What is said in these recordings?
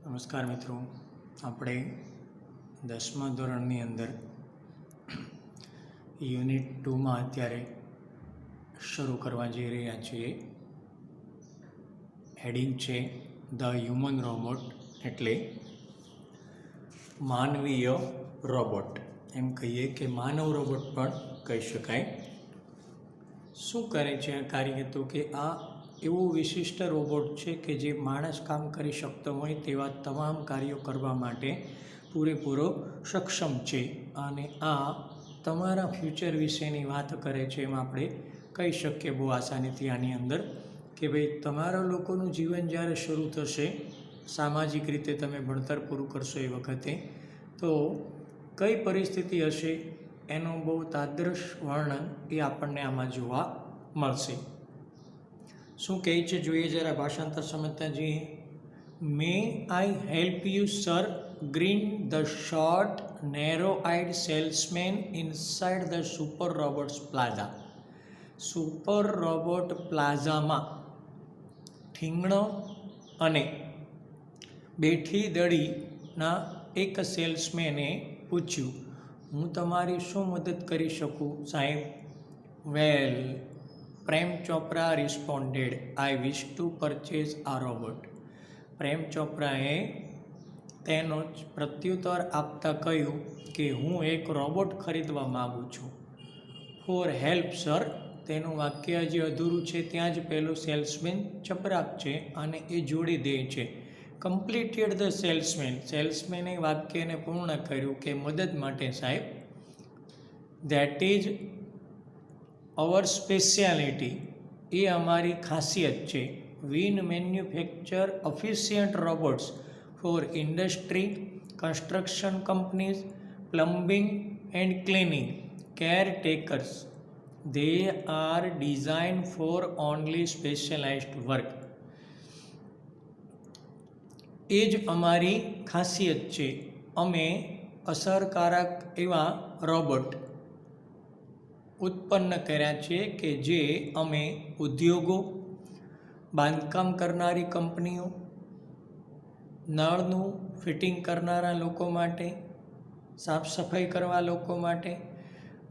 નમસ્કાર મિત્રો, આપણે 10મા ધોરણની અંદર યુનિટ 2માં અત્યારે શરૂ કરવા જઈ રહ્યા છીએ. હેડિંગ છે ધ હ્યુમન રોબોટ, એટલે માનવીય રોબોટ. એમ કહીએ કે માનવ રોબોટ પણ કહી શકાય. શું કરે છે આ કાર્ય? તો કે આ એવું વિશિષ્ટ રોબોટ છે કે જે માણસ કામ કરી શકતો હોય તેવા તમામ કાર્યો કરવા માટે પૂરેપૂરો સક્ષમ છે. અને આ તમારા ફ્યુચર વિશેની વાત કરે છે. એમ આપણે કહી શકીએ બહુ આસાનીથી આની અંદર કે ભાઈ તમારા લોકોનું જીવન જ્યારે શરૂ થશે, સામાજિક રીતે તમે ભણતર પૂરું કરશો એ વખતે, તો કઈ પરિસ્થિતિ હશે એનું બહુ તાદ્રશ વર્ણન એ આપણને આમાં જોવા મળશે. શું કહે છે જોઈએ જરા, ભાષાંતર સમજતા જઈએ. May I help you sir, green the short narrow eyed salesman inside the super robots plaza. Super robot પ્લાઝામાં ઠીંગણો અને બેઠી દડીના એક સેલ્સમેને પૂછ્યું, હું તમારી શું મદદ કરી શકું સાહેબ? Well, Prem Chopra responded, I wish to purchase a robot. Prem ચોપરાએ તેનો પ્રત્યુત્તર આપતા કહ્યું કે હું એક રોબોટ ખરીદવા માગું છું. ફોર હેલ્પ સર, તેનું વાક્ય હજી અધૂરું છે ત્યાં જ પેલો સેલ્સમેન ચપરાક છે અને એ જોડી દે છે. કમ્પ્લીટેડ ધ સેલ્સમેન, સેલ્સમેને વાક્યને પૂર્ણ કર્યું કે મદદ માટે સાહેબ. ધેટ ઇઝ અવર સ્પેશિયાલિટી, એ અમારી ખાસિયત છે. We manufacture efficient robots for industry, construction companies, plumbing and cleaning, caretakers. They are designed for only specialized work. એ જ અમારી ખાસિયત છે. અમે અસરકારક એવા રોબોટ ઉત્પન્ન કર્યા છે કે જે અમે ઉદ્યોગો, બાંધકામ કરનારી કંપનીઓ, નળનું ફિટિંગ કરનારા લોકો માટે, સાફ સફાઈ કરવા લોકો માટે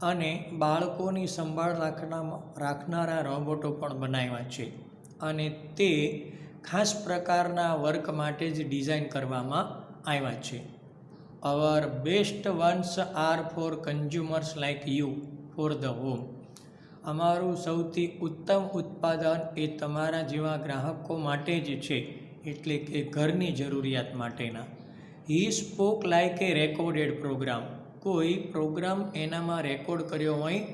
અને બાળકોની સંભાળ રાખનારા રોબોટો પણ બનાવ્યા છે. અને તે ખાસ પ્રકારના વર્ક માટે જ ડિઝાઇન કરવામાં આવ્યા છે. Our best ones are for consumers like you for the home. અમારું સૌથી ઉત્તમ ઉત્પાદન એ તમારા જેવા ગ્રાહકો માટે જ છે, એટલે કે ઘરની જરૂરિયાત માટેના. He spoke like a recorded program. કોઈ પ્રોગ્રામ એનામાં રેકોર્ડ કર્યો હોય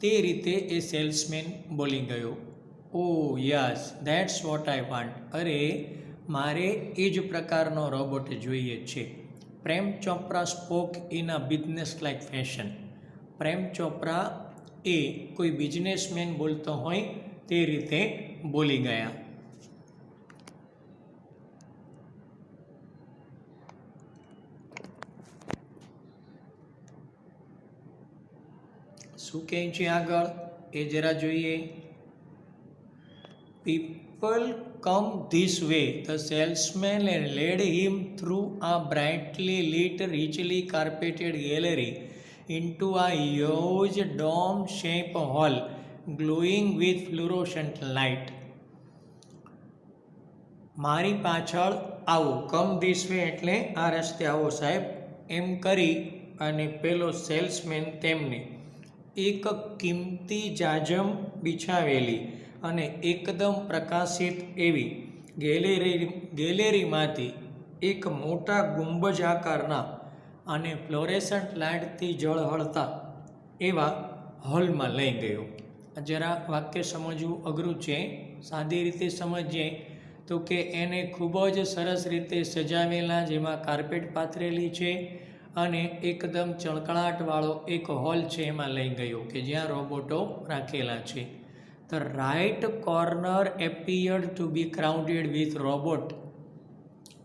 તે રીતે એ સેલ્સમેન બોલી ગયો. Oh yes, that's what I want. અરે, મારે એ જ પ્રકારનો રોબોટ જોઈએ છે. Prem Chopra spoke in a business like fashion. Prem Chopra એ કોઈ બિઝનેસમેન બોલતો હોય તે રીતે બોલી ગયા. શું કહે છે આગળ એ જરા જોઈએ. People come this way, the salesman led him through a brightly lit, richly carpeted gallery into a huge dome-shaped hall glowing with fluorescent light. મારી પાછળ આવો, કમ ધીસ વે એટલે આ રસ્તે આવો સાહેબ, એમ કરી અને પેલો સેલ્સમેન તેમને એક કિંમતી જાજમ બિછાવેલી અને એકદમ પ્રકાશિત એવી ગેલેરીમાંથી એક મોટા ગુંબજ આકારના અને ફ્લોરેસન્ટ લાઇટથી ઝળહળતા એવા હોલમાં લઈ ગયો. જરા વાક્ય સમજવું અઘરું છે. સાદી રીતે સમજીએ તો કે એને ખૂબ જ સરસ રીતે સજાવેલા, જેમાં કાર્પેટ પાથરેલી છે અને એકદમ ચળકળાટવાળો એક હોલ છે એમાં લઈ ગયો કે જ્યાં રોબોટો રાખેલા છે. The right corner appeared to be crowded with robot,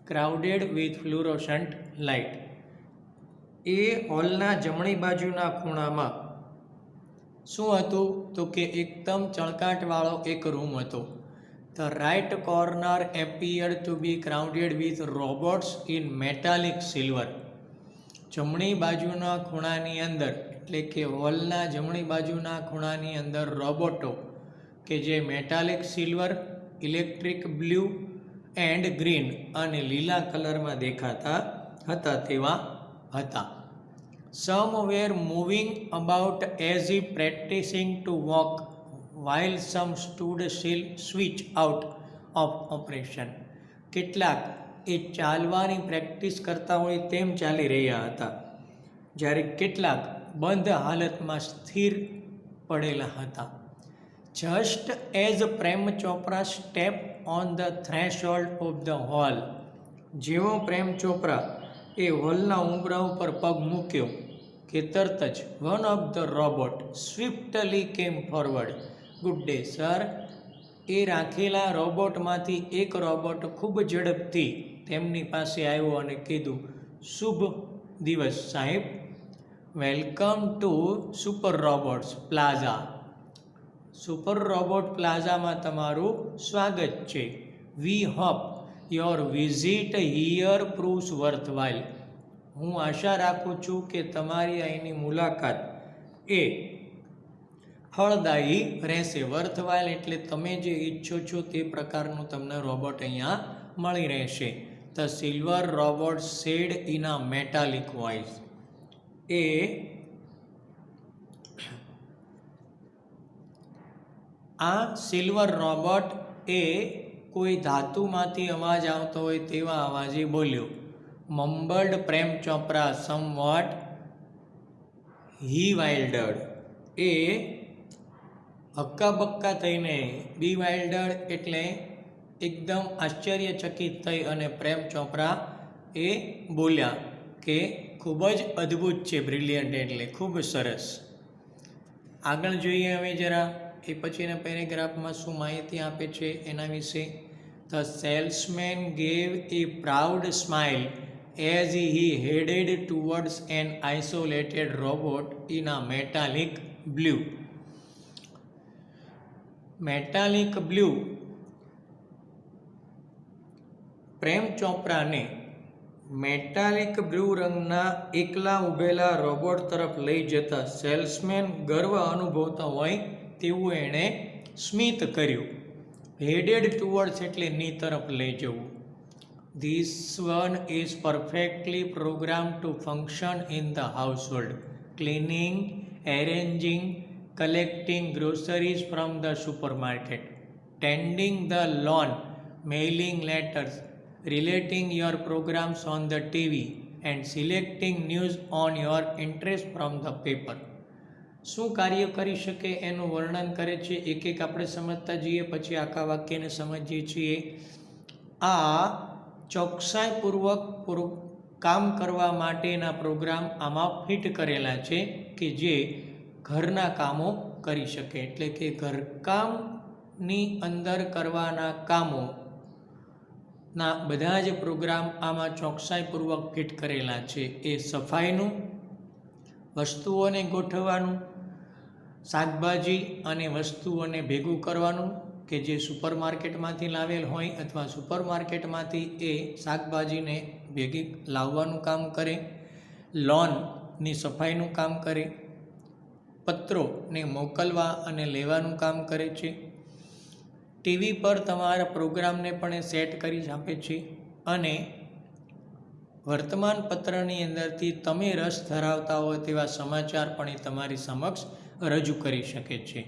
crowded with fluorescent light. એ હોલના જમણી બાજુના ખૂણામાં શું હતું? તો કે એકદમ ચળકાટવાળો એક રૂમ હતો The right corner appeared to be crowded with robots in metallic silver. જમણી બાજુના ખૂણાની અંદર એટલે કે હોલના જમણી બાજુના ખૂણાની અંદર રોબોટો કે જે metallic silver, electric blue and green અને લીલા કલરમાં દેખાતા હતા તેવા હતા. Some were moving about as if practicing to walk, while some stood still, switch out of operation. કેટલાક એ ચાલવાની પ્રેક્ટિસ કરતા હોય તેમ ચાલી રહ્યા હતા, જ્યારે કેટલાક બંધ હાલતમાં સ્થિર પડેલા હતા. Just as Prem Chopra step on the threshold of the hall, જેવો પ્રેમ ચોપરા એ હોલના ઉંબરા ઉપર પગ મૂક્યો કે તરત જ one of the robot swiftly came forward. Good day sir. એ રાખેલા રોબોટમાંથી એક રોબોટ ખૂબ ઝડપથી તેમની પાસે આવ્યો અને કીધું, શુભ દિવસ સાહેબ. Welcome to super robots plaza. Super robot પ્લાઝામાં તમારું સ્વાગત છે. We hope your visit here proves worthwhile. હું આશા રાખું છું કે તમારી અહીંની મુલાકાત એ ફળદાયી રહેશે. વર્થવાઇલ એટલે તમે જે ઈચ્છો છો તે પ્રકારનું તમને રોબોટ અહીંયા મળી રહેશે. The silver robot sad in a metallic voice. આ સિલ્વર રોબોટ એ કોઈ ધાતુમાંથી અવાજ આવતો હોય તેવા અવાજે બોલ્યો. મમ્બલ્ડ પ્રેમ ચોપરા સમવોટ હી વાઇલ્ડર્ડ. એ હક્કાબક્કા થઈને, બી વાઇલ્ડર્ડ એટલે એકદમ આશ્ચર્યચકિત થઈ અને પ્રેમ ચોપરા એ બોલ્યા કે ખૂબ જ અદ્ભુત છે. બ્રિલિયન્ટ એટલે ખૂબ સરસ. આગળ જોઈએ હવે જરા એ પછીના પેરેગ્રાફમાં શું માહિતી આપે છે એના વિશે. The salesman gave A proud smile as he headed towards an isolated robot in a metallic blue. Metallic blue Prem ચોપરાને metallic blue રંગના એકલા ઊભેલા રોબોટ તરફ લઈ જતા સેલ્સમેન ગર્વ અનુભવતા હોય તેવું એણે સ્મિત કર્યું. હેડેડ ટુવર્ડ્સ એટલે ની તરફ લઈ જવું. This one is perfectly programmed to function in the household, cleaning, arranging, collecting groceries from the supermarket, tending the lawn, mailing letters, relating your programs on the TV, and selecting news on your interest from the paper. શું કાર્ય કરી શકે એનું વર્ણન કરે છે. એક એક આપણે સમજતા જઈએ પછી આખા વાક્યને સમજીએ છીએ. આ ચોકસાઈપૂર્વક કામ કરવા માટેના પ્રોગ્રામ આમાં ફિટ કરેલા છે કે જે ઘરના કામો કરી શકે. એટલે કે ઘરકામની અંદર કરવાના કામોના બધા જ પ્રોગ્રામ આમાં ચોકસાઈપૂર્વક ફિટ કરેલા છે. એ સફાઈનું, વસ્તુઓને ગોઠવવાનું, શાકભાજી અને વસ્તુઓને ભેગું કરવાનું કે જે સુપરમાર્કેટમાંથી લાવેલ હોય અથવા સુપરમાર્કેટમાંથી એ શાકભાજીને ભેગી લાવવાનું કામ કરે, લોનની સફાઈનું કામ કરે, પત્રોને મોકલવા અને લેવાનું કામ કરે છે. ટીવી પર તમારા પ્રોગ્રામને પણ એ સેટ કરી આપે છે અને વર્તમાનપત્રની અંદરથી તમે રસ ધરાવતા હોય તેવા સમાચાર પણ એ તમારી સમક્ષ રજૂ કરી શકે છે.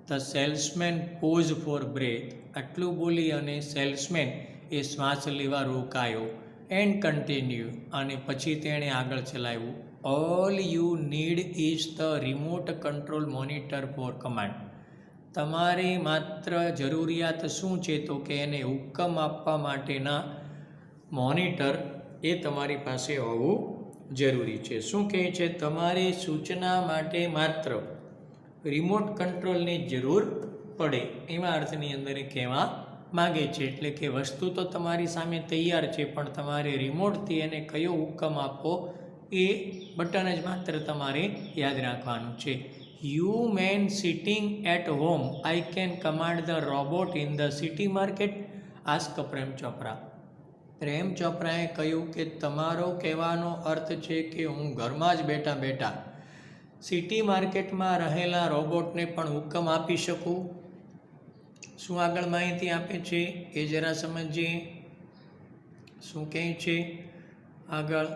The salesman pause for breath. આટલું બોલી અને સેલ્સમેન એ શ્વાસ લેવા રોકાયો. એન્ડ કન્ટિન્યુ અને પછી તેણે આગળ ચલાવ્યું. All you need is the remote control monitor for command. તમારે માત્ર જરૂરિયાત શું છે તો કે એને હુકમ આપવા માટેના મોનિટર એ તમારી પાસે હોવું જરૂરી છે. શું કહે છે? તમારે સૂચના માટે માત્ર રિમોટ કંટ્રોલની જરૂર પડે એવા અર્થની અંદર એ કહેવા માગે છે. એટલે કે વસ્તુ તો તમારી સામે તૈયાર છે પણ તમારે રિમોટથી એને કયો હુકમ આપવો એ બટન જ માત્ર તમારે યાદ રાખવાનું છે. You man sitting at home, I can command the robot in the city market? Ask Prem Chopra. પ્રેમ ચોપરાએ કહ્યું કે તમારો કહેવાનો અર્થ છે કે હું ઘરમાં જ બેઠા બેઠા સિટી માર્કેટમાં રહેલા રોબોટને પણ હુકમ આપી શકું. શું આગળ માહિતી આપે છે એ જરા સમજીએ. શું કહે છે આગળ?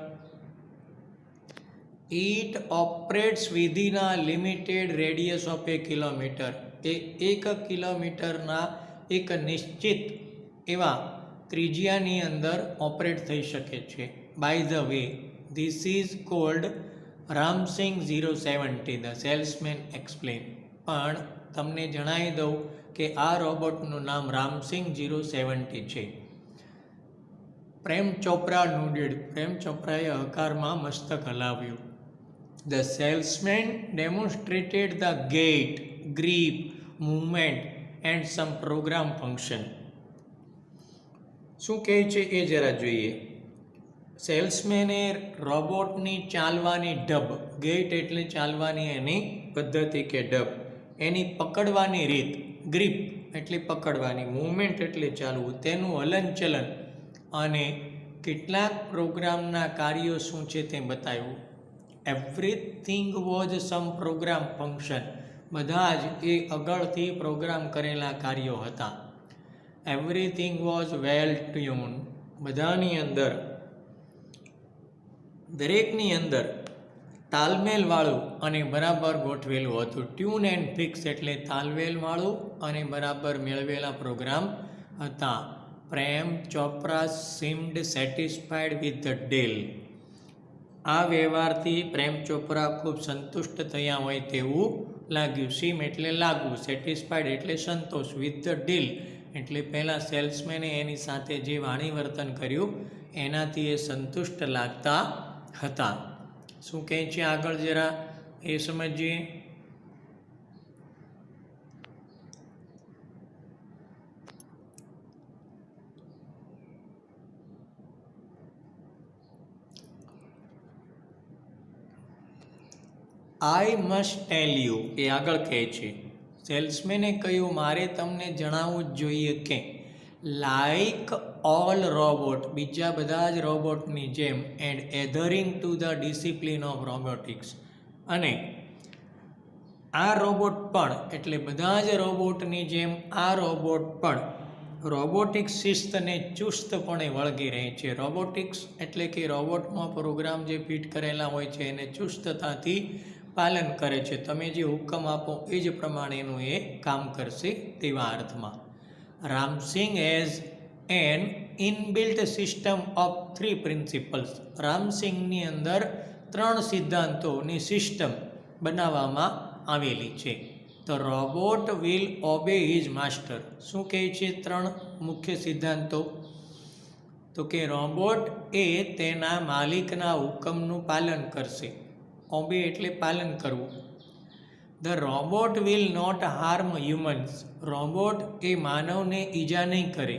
It operates within a limited radius of a kilometre. એ 1 કિલોમીટરના એક નિશ્ચિત એવા ત્રિજ્યાની અંદર ઓપરેટ થઈ શકે છે. By the way, this is called Ramsingh 070, the salesman explain. પણ તમને જણાવી દઉં કે આ રોબોટનું નામ રામસિંગ 070 છે. પ્રેમ ચોપરા નોડેડ. પ્રેમ ચોપરાએ હકારમાં મસ્તક હલાવ્યું. The salesman demonstrated the gait, grip, movement and some program function. શું કહે છે એ જરા જોઈએ. સેલ્સમેને રોબોટની ચાલવાની ઢબ, ગેટ એટલે ચાલવાની એની પદ્ધતિ કે ઢબ, એની પકડવાની રીત, ગ્રીપ એટલે પકડવાની, મૂવમેન્ટ એટલે ચાલવું, તેનું હલનચલન અને કેટલાક પ્રોગ્રામના કાર્યો શું છે તે બતાવ્યું. Everything was some program function. બધા જ એ આગળથી પ્રોગ્રામ કરેલા કાર્યો હતા. Everything was well tune. બધાની અંદર, દરેકની અંદર તાલમેલવાળું અને બરાબર ગોઠવેલું હતું. ટ્યુન એન્ડ ફિક્સ એટલે તાલમેલવાળું અને બરાબર મેળવેલા પ્રોગ્રામ હતા. Prem Chopra seemed satisfied with the deal. આ વ્યવહારથી પ્રેમ ચોપરા ખૂબ સંતુષ્ટ થયા હોય તેવું લાગ્યું. સીમ એટલે લાગવું, સેટિસ્ફાઈડ એટલે સંતોષ, વિથ ધ ડીલ એટલે પહેલાં સેલ્સમેને એની સાથે જે વાણી વર્તન કર્યું એનાથી એ સંતુષ્ટ લાગતા હતા. શું કહે છે આગળ જરા એ સમજીએ. આઈ મસ્ટ ટેલ યુ, એ આગળ કહે છે. સેલ્સમેને કહ્યું મારે તમને જણાવવું જ જોઈએ કે લાઇક ઓલ રોબોટ, બીજા બધા જ રોબોટની જેમ, and adhering to the discipline of robotics, અને આ રોબોટ પણ એટલે બધા જ રોબોટની જેમ આ રોબોટ પણ રોબોટિક્સ શિસ્તને ચુસ્તપણે વળગી રહે છે. રોબોટિક્સ એટલે કે રોબોટમાં પ્રોગ્રામ જે ફિટ કરેલા હોય છે એને ચુસ્તતાથી પાલન કરે છે. તમે જે હુકમ આપો એ જ પ્રમાણેનું એ કામ કરશે તેવા અર્થમાં. Ramsingh has an inbuilt system of 3 principles. રામસિંગની અંદર 3 સિદ્ધાંતોની સિસ્ટમ બનાવવામાં આવેલી છે. The robot will obey his master. શું કહે છે 3 મુખ્ય સિદ્ધાંતો? તો કે રોબોટ એ તેના માલિકના હુકમનું પાલન કરશે. ઓબે એટલે પાલન કરવું. The robot will not harm humans. Robot એ માનવને ઈજા નહીં કરે.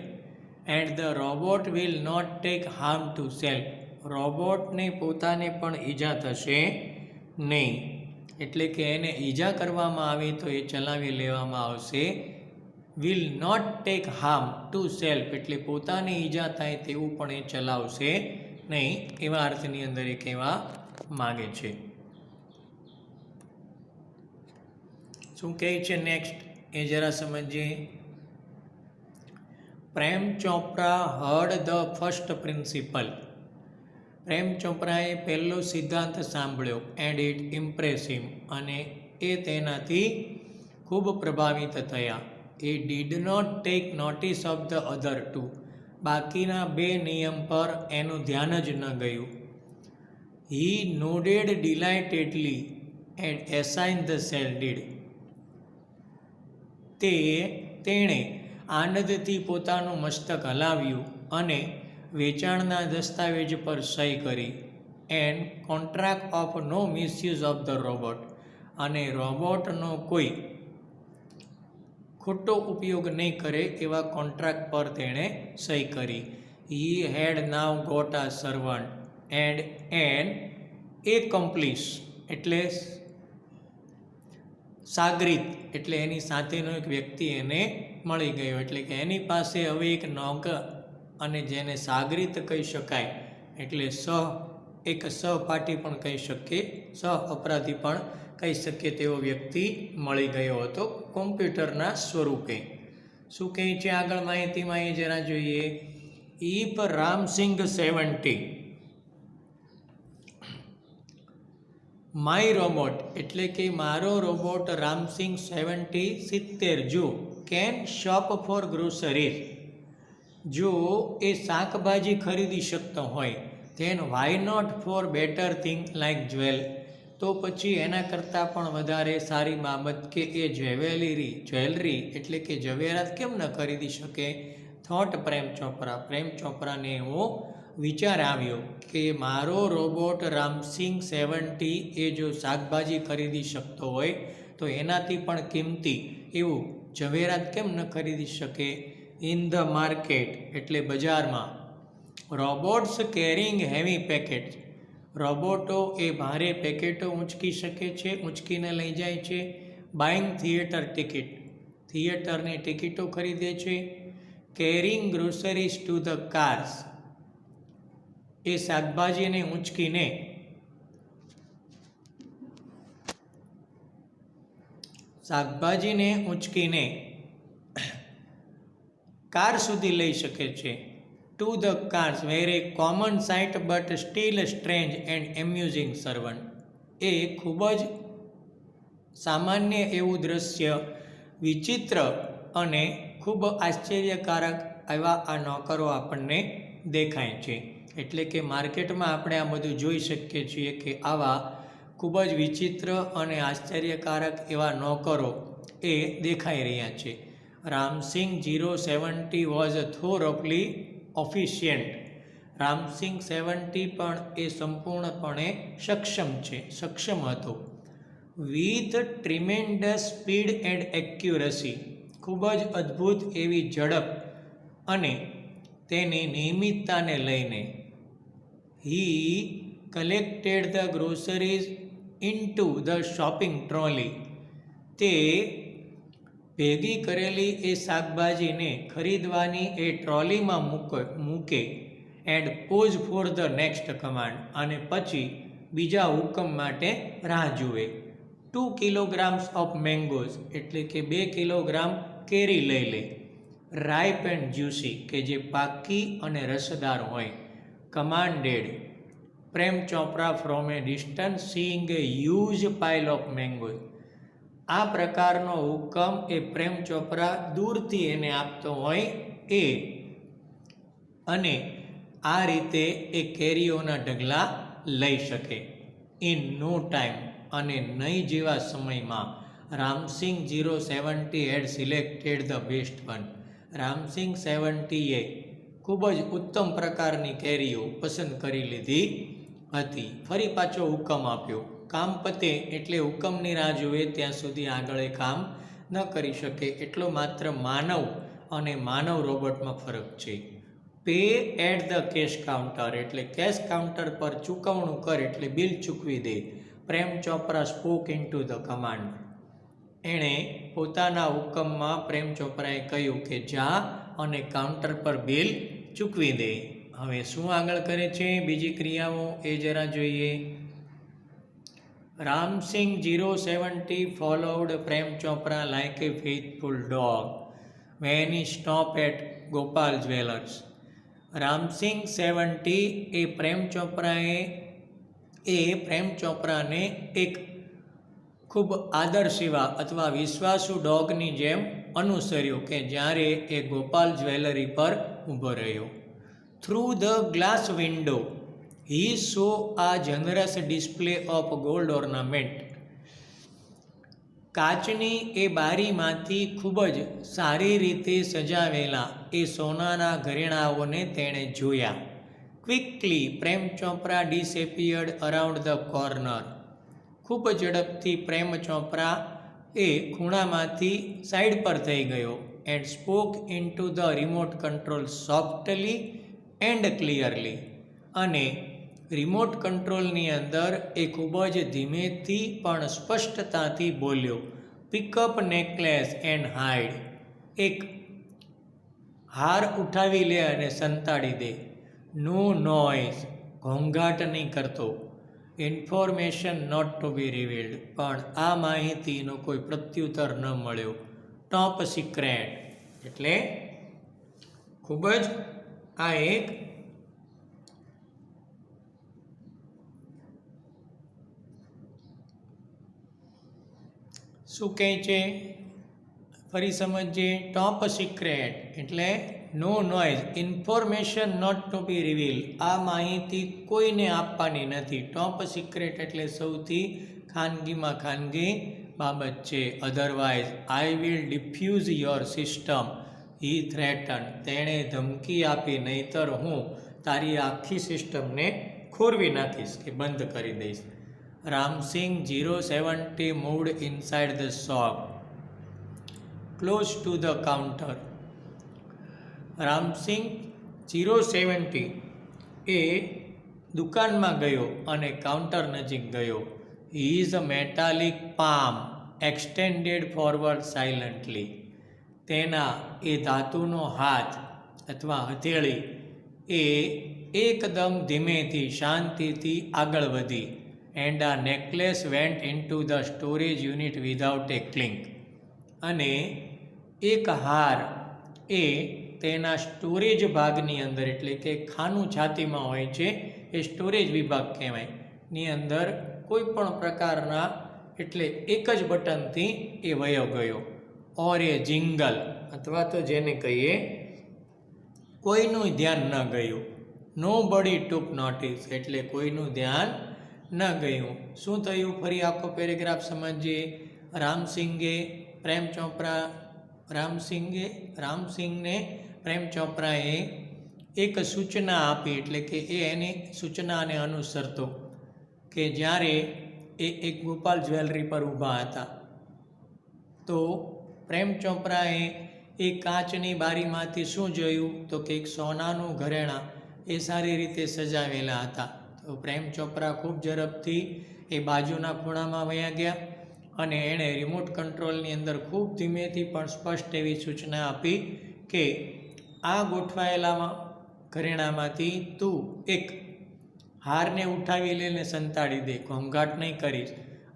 And the robot will not take harm to self. રોબોટને પોતાને પણ ઈજા થશે નહીં. એટલે કે એને ઈજા કરવામાં આવે તો એ ચલાવી લેવામાં આવશે. Will not take harm to self એટલે પોતાને ઈજા થાય તેવું પણ એ ચલાવશે નહીં, એવા અર્થની અંદર એ કહેવા માગે છે. શું કહે છે નેક્સ્ટ એ જરા સમજીએ. Prem Chopra heard the first principle. Prem ચોપરાએ પહેલો સિદ્ધાંત સાંભળ્યો. એન્ડ ઇટ ઇમ્પ્રેસ હિમ, અને એ તેનાથી ખૂબ પ્રભાવિત થયા. He did not take notice of the other 2. બાકીના 2 નિયમ પર એનું ધ્યાન જ ન ગયું. He nodded delightedly and assign the sale deed. તેણે આનંદથી પોતાનું મસ્તક હલાવ્યું અને વેચાણના દસ્તાવેજ પર સહી કરી. And contract of no misuse of the robot. અને રોબોટનો કોઈ ખોટો ઉપયોગ નહીં કરે એવા કોન્ટ્રાક્ટ પર તેણે સહી કરી. He had now got a servant and an accomplice એટલે સાગરીત એટલે એની સાથેનો એક વ્યક્તિ એને મળી ગયો, એટલે કે એની પાસે હવે એક નોકર અને જેને સાગરીત કહી શકાય એટલે એક સહપાઠી પણ કહી શકીએ, સહ અપરાધી પણ કહી શકીએ તેવો વ્યક્તિ મળી ગયો હતો કોમ્પ્યુટરના સ્વરૂપે. શું કહે છે આગળ માહિતીમાં એ જરા જોઈએ. ઇફ રામસિંગ 70 માય રોબોટ એટલે કે મારો રોબોટ રામસિંગ 70 જો કેન શોપ ફોર ગ્રોસરીઝ, જો એ શાકભાજી ખરીદી શકતો હોય, then why not for better thing like jewel, તો પછી એના કરતાં પણ વધારે સારી બાબત કે એ જ્વેલરી એટલે કે ઝવેરાત કેમ ન ખરીદી શકે. થોટ પ્રેમ ચોપરાને એવો વિચાર આવ્યો કે મારો રોબોટ રામસિંગ 70 એ જો શાકભાજી ખરીદી શકતો હોય તો એનાથી પણ કિંમતી એવું ઝવેરાત કેમ ન ખરીદી શકે. ઇન ધ માર્કેટ એટલે બજારમાં. રોબોટ્સ કેરિંગ હેવી પેકેટ્સ, રોબોટો એ ભારે પેકેટો ઊંચકી શકે છે, ઊંચકીને લઈ જાય છે. બાઇંગ થિયેટર ટિકિટ, થિયેટરની ટિકિટો ખરીદે છે. Carrying groceries to the cars, એ શાકભાજીને ઊંચકીને કાર સુધી લઈ શકે છે. To the cars were a common sight but still strange and amusing servant, એ ખૂબ જ સામાન્ય એવું દ્રશ્ય, વિચિત્ર અને ખૂબ આશ્ચર્યકારક એવા આ નોકરો આપણને દેખાય છે. એટલે કે માર્કેટમાં આપણે આ બધું જોઈ શકીએ છીએ કે આવા ખૂબ જ વિચિત્ર અને આશ્ચર્યકારક એવા નોકરો એ દેખાઈ રહ્યા છે. Ramsingh 070 was thoroughly efficient, Ramsingh 70 પણ એ સંપૂર્ણપણે સક્ષમ હતો. With tremendous speed and accuracy, ખૂબ જ અદ્ભુત એવી ઝડપ અને તેની નિયમિતતાને લઈને. He collected the groceries into the shopping trolley, તે ભેગી કરેલી એ શાકભાજીને ખરીદવાની એ ટ્રોલીમાં મૂકે. And pause for the next command, અને પછી બીજા હુકમ માટે રાહ જુએ. 2 કિલોગ્રામ્સ ઓફ મેંગોઝ એટલે કે 2 કિલોગ્રામ કેરી લઈ લે. રાઇપ એન્ડ જ્યુસી કે જે પાકી અને રસદાર હોય. Commanded Prem Chopra from A distance seeing A huge pile of mangoes, આ પ્રકારનો હુકમ એ પ્રેમ ચોપરા દૂરથી એને આપતો હોય એ, અને આ રીતે એ કેરીઓના ઢગલા લઈ શકે. ઇન નો ટાઈમ, અને નહીં જેવા સમયમાં. Ramsingh 070 had selected the best one, Ramsingh 70 એ ખૂબ જ ઉત્તમ પ્રકારની કેરીઓ પસંદ કરી લીધી હતી. ફરી પાછો હુકમ આપ્યો. કામ પતે એટલે હુકમની રાહ જુએ ત્યાં સુધી આગળ એ કામ ન કરી શકે. એટલો માત્ર માનવ અને માનવ રોબોટમાં ફરક છે. Pay at the cash counter એટલે કેશ કાઉન્ટર પર ચૂકવણું કર એટલે બિલ ચૂકવી દે. Prem Chopra spoke into the command, એણે પોતાના હુકમમાં પ્રેમ ચોપરાએ કહ્યું કે જા અને કાઉન્ટર પર બિલ ચૂકવી દે. હવે શું આગળ કરે છે બીજી ક્રિયાઓ એ જરા જોઈએ. Ramsingh 070 followed Prem Chopra like a ફેithful dog when he stop at Gopal jewellers. Ramsingh 70 એ પ્રેમ ચોપરાને એક ખૂબ આદર્શિવા અથવા વિશ્વાસુ ડોગની જેમ અનુસર્યો કે જ્યારે એ ગોપાલ જ્વેલરી પર ઊભો રહ્યો. થ્રુ ધ ગ્લાસ વિન્ડો હી સો આ જનરસ ડિસ્પ્લે ઓફ ગોલ્ડ ઓર્નામેન્ટ, કાચની એ બારીમાંથી ખૂબ જ સારી રીતે સજાવેલા એ સોનાના ઘરેણાઓને તેણે જોયા. Quickly Prem Chopra disappeared around the corner, ખૂબ ઝડપથી પ્રેમ ચોપરા એ ખૂણામાંથી સાઈડ પર થઈ ગયો. And spoke into the remote control softly and clearly, અને રિમોટ કંટ્રોલની અંદર એ ખૂબ જ ધીમેથી પણ સ્પષ્ટતાથી બોલ્યો. Pick up necklace and hide. એક હાર ઉઠાવી લે અને સંતાડી દે. નો નોઇઝ, ઘોંઘાટ નહીં કરતો. Information not to be revealed, પણ આ માહિતીનો કોઈ પ્રત્યુત્તર ન મળ્યો. ટોપ સિક્રેટ એટલે ખૂબ જ આ એક શું કહે છે, ફરી સમજીએ. ટોપ સિક્રેટ એટલે no noise, information not to be reveal, આ માહિતી કોઈને આપવાની નથી. ટોપ સિક્રેટ એટલે સૌથી ખાનગીમાં ખાનગી બાબત છે. Otherwise I will diffuse your system, he threaten, તેણે ધમકી આપી, નહીતર હું તારી આખી સિસ્ટમને ખોરવી નાખીશ કે બંધ કરી દઈશ. Ramsingh 070 moved inside the shop close to the counter. Ramsingh 070 એ દુકાનમાં ગયો અને કાઉન્ટર નજીક ગયો. His metallic palm extended forward silently, તેના એ ધાતુનો હાથ અથવા હથેળી એ એકદમ ધીમેથી શાંતિથી આગળ વધી. And a necklace went into the storage unit without a clink, અને એક હાર એ તેના સ્ટોરેજ ભાગની અંદર, એટલે કે ખાનું છાતીમાં હોય છે એ સ્ટોરેજ વિભાગ કહેવાય, ની અંદર કોઈ પણ પ્રકારના, એટલે એક જ બટનથી એ વયો ગયો. ઓર એ જિંગલ અથવા તો જેને કહીએ કોઈનું ધ્યાન ન ગયું. નો બડી ટુક નોટિસ એટલે કોઈનું ધ્યાન ન ગયું. શું થયું, ફરી આખો પેરેગ્રાફ સમજીએ. રામસિંગને પ્રેમ ચોપરાએ એક સૂચના આપી, એટલે કે એ એની સૂચનાને અનુસરતો, કે જ્યારે એ એક ગોપાલ જ્વેલરી પર ઊભા હતા તો પ્રેમ ચોપરાએ એ કાચની બારીમાંથી શું જોયું, તો કે એક સોનાનું ઘરેણાં એ સારી રીતે સજાવેલા હતા. તો પ્રેમ ચોપરા ખૂબ ઝડપથી એ બાજુના ખૂણામાં વયા ગયા અને એણે રિમોટ કંટ્રોલની અંદર ખૂબ ધીમેથી પણ સ્પષ્ટ એવી સૂચના આપી કે આ ગોઠવાયેલા ઘરેણામાંથી તું એક હારને ઉઠાવી લઈને સંતાડી દે, ઘોંઘાટ નહીં કરીશ,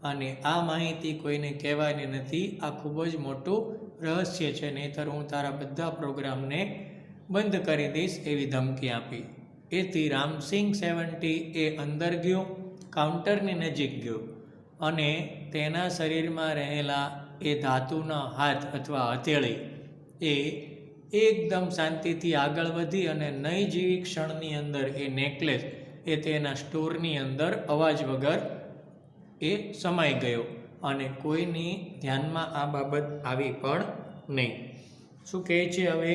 અને આ માહિતી કોઈને કહેવાની નથી. આ ખૂબ જ મોટું રહસ્ય છે, નહીંતર હું તારા બધા પ્રોગ્રામને બંધ કરી દઈશ, એવી ધમકી આપી. એથી રામસિંગ 70 એ અંદર ગયો, કાઉન્ટરની નજીક ગયો અને તેના શરીરમાં રહેલા એ ધાતુના હાથ અથવા હથેળી એ એકદમ શાંતિથી આગળ વધી અને નહીં જેવી ક્ષણની અંદર એ નેકલેસ એ તેના સ્ટોરની અંદર અવાજ વગર એ સમાઈ ગયો અને કોઈની ધ્યાનમાં આ બાબત આવી પણ નહીં. શું કહે છે હવે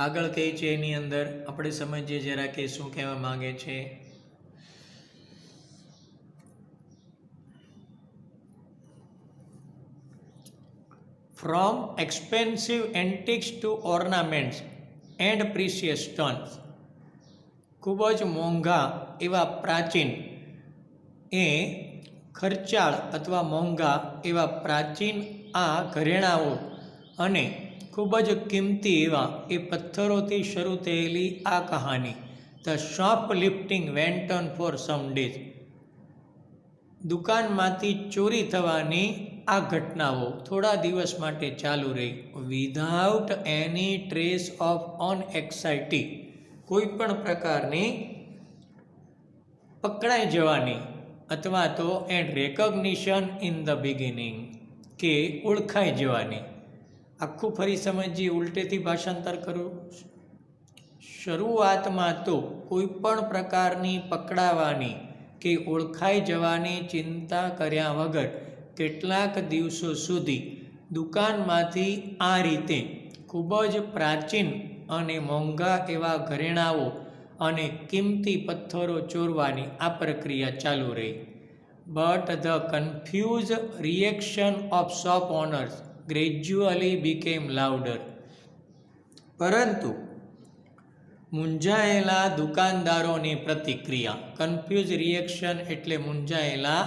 આગળ કહે છે એની અંદર આપણે સમજીએ જરા કે શું કહેવા માંગે છે. From expensive antiques to ornaments and precious stones, ખૂબ જ મોંઘા એવા પ્રાચીન એ ખર્ચાળ અથવા મોંઘા એવા પ્રાચીન આ ઘરેણાઓ અને ખૂબ જ કિંમતી એવા એ પથ્થરોથી શરૂ થયેલી આ કહાની. The shop lifting went on for some days, દુકાનમાંથી ચોરી થવાની આ ઘટનાઓ થોડા દિવસ માટે ચાલુ રહી. વિધાઉટ એની ટ્રેસ ઓફ અનએક્સાઇટી, કોઈ પણ પ્રકારની પકડાઈ જવાની અથવા તો and recognition in the beginning, કે ઓળખાઈ જવાની. આખું ફરી સમજીએ, ઉલટેથી ભાષાંતર કરું. શરૂઆતમાં તો કોઈ પણ પ્રકારની પકડાવાની કે ઓળખાઈ જવાની ચિંતા કર્યા વગર કેટલાક દિવસો સુધી દુકાનમાંથી આ રીતે ખૂબ જ પ્રાચીન અને મોંઘા એવા ઘરેણાઓ અને કિંમતી પથ્થરો ચોરવાની આ પ્રક્રિયા ચાલુ રહી. But the confuse reaction of shop owners gradually became louder, પરંતુ મૂંઝાયેલા દુકાનદારોની પ્રતિક્રિયા, કન્ફ્યુઝ રિએક્શન એટલે મૂંઝાયેલા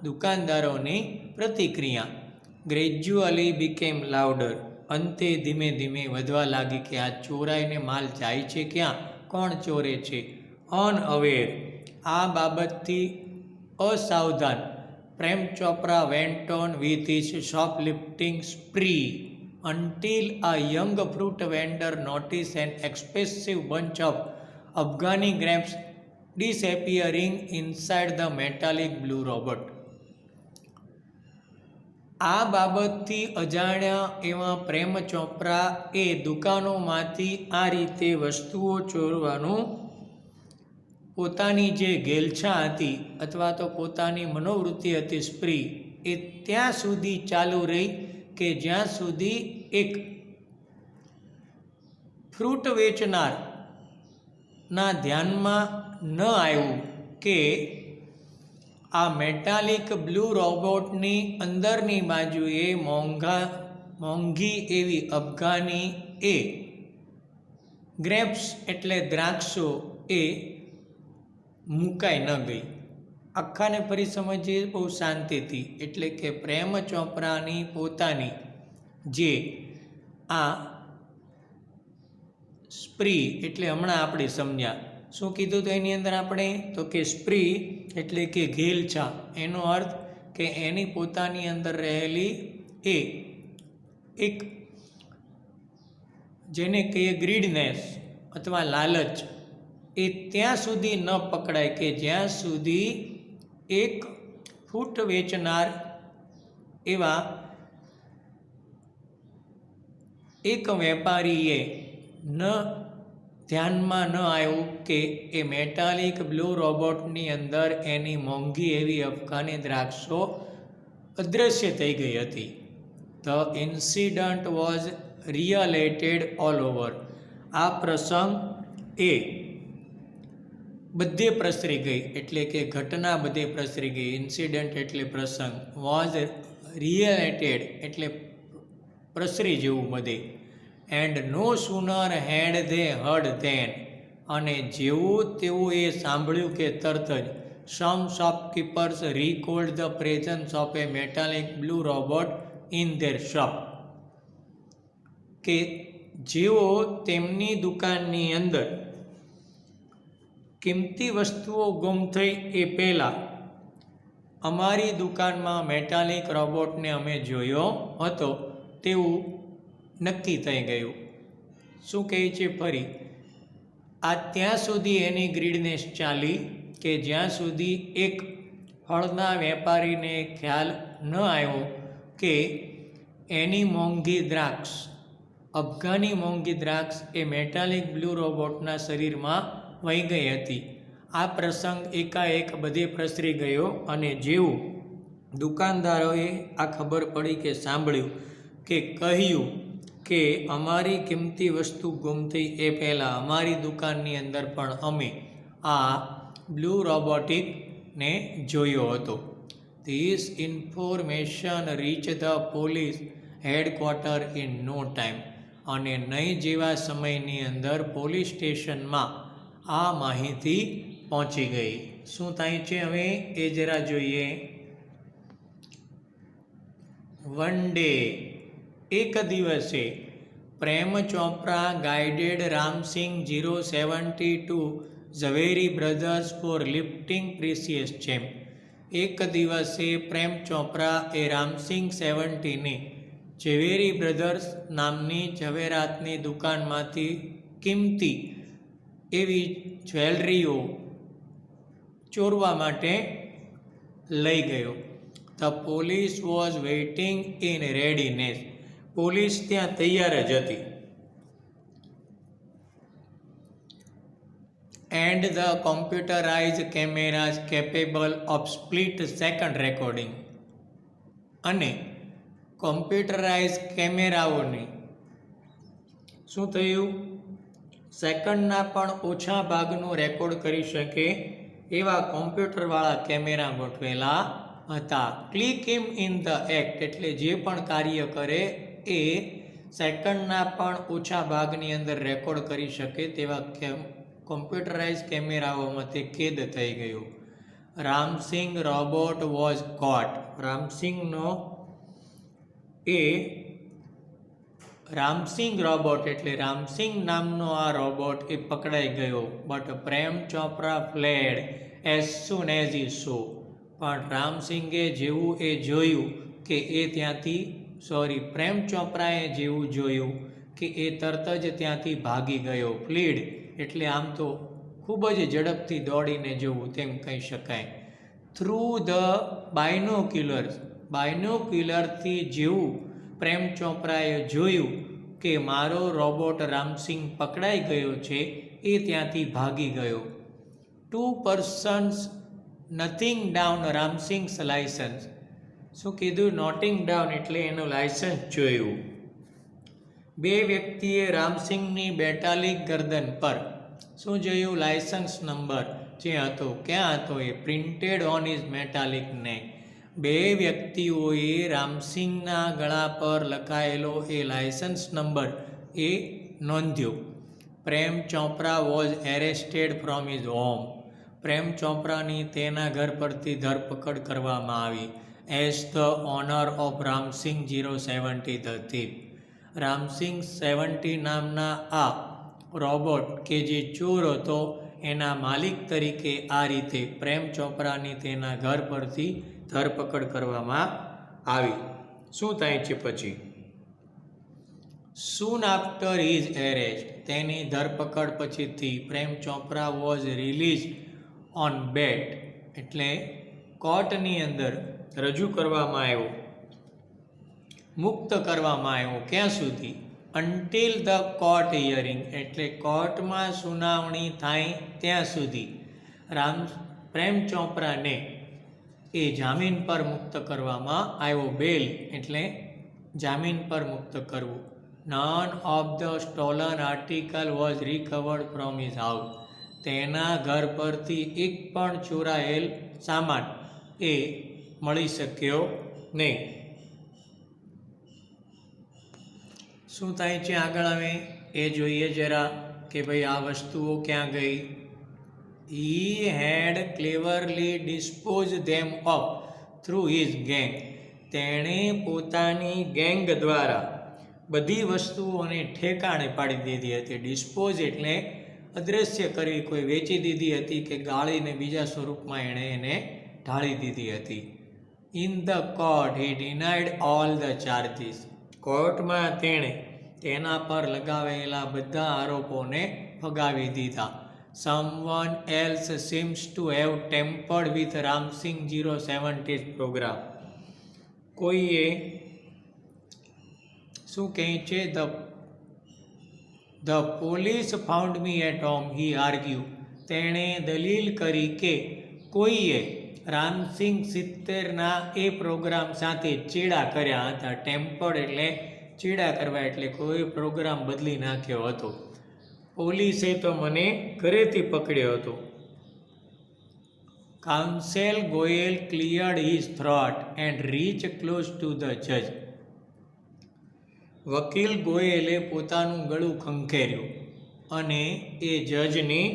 દુકાનદારોની પ્રતિક્રિયા. Gradually became louder. અંતે ધીમે ધીમે વધવા લાગી કે આ ચોરાઈને માલ જાય છે ક્યાં, કોણ ચોરે છે. અનઅવેર. આ બાબતથી અસાવધાન. Prem Chopra went on with his shoplifting spree until a young fruit vendor noticed an expensive bunch of Afghani grapes disappearing inside the metallic blue robot. આ બાબતથી અજાણ્યા એવા પ્રેમ ચોપરા એ દુકાનોમાંથી આ રીતે વસ્તુઓ ચોરવાનું પોતાની જે ઘેલછા હતી અથવા તો પોતાની મનોવૃત્તિ હતી સ્પ્રી, એ ત્યાં સુધી ચાલુ રહી કે જ્યાં સુધી એક ફ્રૂટ વેચનારના ધ્યાનમાં ન આવ્યું કે આ મેટાલિક બ્લુ રોબોટની અંદરની બાજુએ મોંઘી એવી અફઘાની એ ગ્રેપ્સ એટલે દ્રાક્ષો એ મુકાઈ ન ગઈ. આખાને ફરી સમજીએ બહુ શાંતિથી. એટલે કે પ્રેમ ચોપરાની પોતાની જે આ સ્પ્રી એટલે હમણાં આપણે સમજ્યા શું કીધું તો એની અંદર આપણે તો કે સ્પ્રી એટલે કે ઘેલછા, એનો અર્થ કે એની પોતાની અંદર રહેલી એ એક જેને કહીએ ગ્રીડનેસ અથવા લાલચ, એ ત્યાં સુધી ન પકડાય કે જ્યાં સુધી એક ફૂટ વેચનાર એવા એક વેપારીએ ધ્યાનમાં ન આવ્યું કે એ મેટાલિક બ્લુ રોબોટની અંદર એની મોંઘી એવી અફઘાની દ્રાક્ષો અદૃશ્ય થઈ ગઈ હતી. The incident was related all over. આ પ્રસંગ એ બધે પ્રસરી ગઈ, એટલે કે ઘટના બધે પ્રસરી ગઈ. ઇન્સિડન્ટ એટલે પ્રસંગ, વોઝ રિયલેટેડ એટલે પ્રસરી જેવું બધે. And no sooner had they heard then, અને જેવું તેવું એ સાંભળ્યું કે તરત જ some shopkeepers recalled the presence of a metallic blue robot in their shop. કે જેઓ તેમની દુકાનની અંદર કિંમતી વસ્તુઓ ગુમ થઈ એ પહેલાં અમારી દુકાનમાં મેટાલિક રોબોટને અમે જોયો હતો તેવું નક્કી થઈ ગયું. શું કહે છે ફરી, આ ત્યાં સુધી એની ગ્રીડનેસ ચાલી કે જ્યાં સુધી એક ફળના વેપારીને ખ્યાલ ન આવ્યો કે એની મોંઘી દ્રાક્ષ, અફઘાની મોંઘી દ્રાક્ષ એ મેટાલિક બ્લુ રોબોટના શરીરમાં વહી ગઈ હતી. આ પ્રસંગ એકાએક બધે પ્રસરી ગયો અને જેવું દુકાનદારોએ આ ખબર પડી કે સાંભળ્યું કે કહ્યું કે અમારી કિંમતી વસ્તુ ગુમ થઈ એ પહેલાં અમારી દુકાનની અંદર પણ અમે આ બ્લુ રોબોટિકને જોયો હતો. This information reach the police headquarter in no time. અને નહીં જેવા સમયની અંદર પોલીસ સ્ટેશનમાં આ માહિતી પહોંચી ગઈ. શું થાય છે હવે એ જરા જોઈએ. વન ડે, એક દિવસે પ્રેમ ચોપરા ગાઈડેડ રામસિંગ 072 ઝવેરી બ્રધર્સ ફોર લિફ્ટિંગ પ્રીસિયસ જેમ. એક દિવસે પ્રેમ ચોપરા એ રામસિંગ 70ને ઝવેરી બ્રધર્સ નામની ઝવેરાતની દુકાનમાંથી કિંમતી એવી જ્વેલરીઓ ચોરવા માટે લઈ ગયો. The police was waiting in readiness. Police ત્યાં તૈયાર જ હતી. And the computerise cameras capable of split second recording. અને કોમ્પ્યુટરાઇઝ કેમેરાઓની શું થયું, સેકન્ડના પણ ઓછા ભાગનું રેકોર્ડ કરી શકે એવા કોમ્પ્યુટરવાળા કેમેરા ગોઠવેલા હતા. Click him in the act એટલે જે પણ કાર્ય કરે એ સેકન્ડના પણ ઓછા ભાગની અંદર રેકોર્ડ કરી શકે તેવા કોમ્પ્યુટરાઇઝ કેમેરાઓમાં તે કેદ થઈ ગયું. Ramsingh robot was caught. Ramsingh robot એટલે રામસિંગ નામનો આ રોબોટ એ પકડાઈ ગયો. But Prem Chopra fled as soon as he saw. પણ રામસિંગે જેવું એ જોયું કે એ ત્યાંથી પ્રેમ ચોપરાએ જેવું જોયું કે એ તરત જ ત્યાંથી ભાગી ગયો. ફ્લીડ એટલે આમ તો ખૂબ જ ઝડપથી દોડીને જવું તેમ કહી શકાય. થ્રુ ધ બાયનોક્યુલરથી જેવું પ્રેમ ચોપરાએ જોયું કે મારો રોબોટ રામસિંગ પકડાઈ ગયો છે એ ત્યાંથી ભાગી ગયો. 2 persons નથિંગ ડાઉન રામસિંગ્સ લાયસન્સ. શું કીધું? નોટિંગ ડાઉન એટલે એનું લાયસન્સ જોયું. 2 વ્યક્તિએ રામસિંગની બેટાલિક ગરદન પર શું જોયું? લાયસન્સ નંબર જે હતો ક્યાં હતો? એ પ્રિન્ટેડ ઓન ઇઝ મેટાલિક નેક. 2 વ્યક્તિઓએ રામસિંગના ગળા પર લખાયેલો એ લાયસન્સ નંબર એ નોંધ્યો. Prem Chopra was arrested from his home. Prem ચોપરાની તેના ઘર પરથી ધરપકડ કરવામાં આવી. As the owner of Ramsingh 070 the thief. Ramsingh 70 નામના આ રોબોટ કે જે ચોર હતો એના માલિક તરીકે આ રીતે પ્રેમ ચોપરાની તેના ઘર પરથી ધરપકડ કરવામાં આવી. શું થાય છે પછી? સૂન આફ્ટર હિઝ એરેસ્ટ. તેની ધરપકડ પછીથી પ્રેમ ચોપરા વોઝ રિલીઝ ઓન બેટ એટલે કોર્ટની અંદર રજૂ કરવામાં આવ્યો, મુક્ત કરવામાં આવ્યો. ક્યાં સુધી? અન્ટિલ ધ કોર્ટ હિયરિંગ એટલે કોર્ટમાં સુનાવણી થાય ત્યાં સુધી. પ્રેમ ચોપરાને એ જામીન પર મુક્ત કરવામાં આવ્યો. બેલ એટલે જામીન પર મુક્ત કરવું. None of the stolen article was recovered from his house. તેના ઘર પરથી એક પણ ચોરાયેલ સામાન એ મળી શક્યો નહીં. શું થાય છે આગળ હવે એ જોઈએ જરા કે ભાઈ આ વસ્તુઓ ક્યાં ગઈ. He had cleverly disposed them of through his gang. તેણે પોતાની ગેંગ દ્વારા બધી વસ્તુઓને ઠેકાણે પાડી દીધી હતી. ડિસ્પોઝ એટલે અદૃશ્ય કરવી, કોઈ વેચી દીધી હતી કે ગાળીને બીજા સ્વરૂપમાં એણે એને ઢાળી દીધી હતી. In the court he denied all the charges. કોર્ટમાં તેણે તેના પર લગાવેલા બધા આરોપોને ફગાવી દીધા. Someone else seems to have tampered with Ramsing 070's program. કોઈએ શું કહે છે? The police found me at home, he argued. તેણે દલીલ કરી કે કોઈએ રામસિંગ 70ના એ પ્રોગ્રામ સાથે ચેડા કર્યા હતા. ટેમ્પર્ડ એટલે ચેડા કરવા એટલે કોઈ પ્રોગ્રામ બદલી નાખ્યો હતો. પોલીસે તો મને ઘરેથી પકડ્યો હતો. Counsel Goyal cleared his throat and reach close to the જજ. વકીલ ગોયલે પોતાનું ગળું ખંખેર્યું અને એ જજની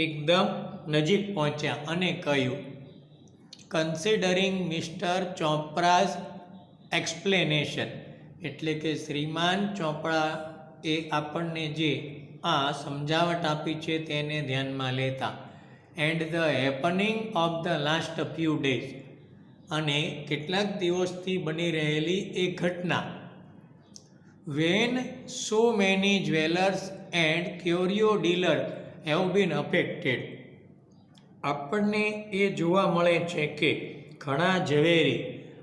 એકદમ નજીક પહોંચ્યા અને કહ્યું, કન્સિડરિંગ મિસ્ટર ચોપરાઝ એક્સપ્લેનેશન એટલે કે શ્રીમાન ચોપડા એ આપણને જે આ સમજાવટ આપી છે તેને ધ્યાનમાં લેતા. And the happening of the last few days અને કેટલાક દિવસથી બની રહેલી એ ઘટના. When so many jewellers and curio dealer have been affected. આપણને એ જોવા મળે છે કે ઘણા ઝવેરી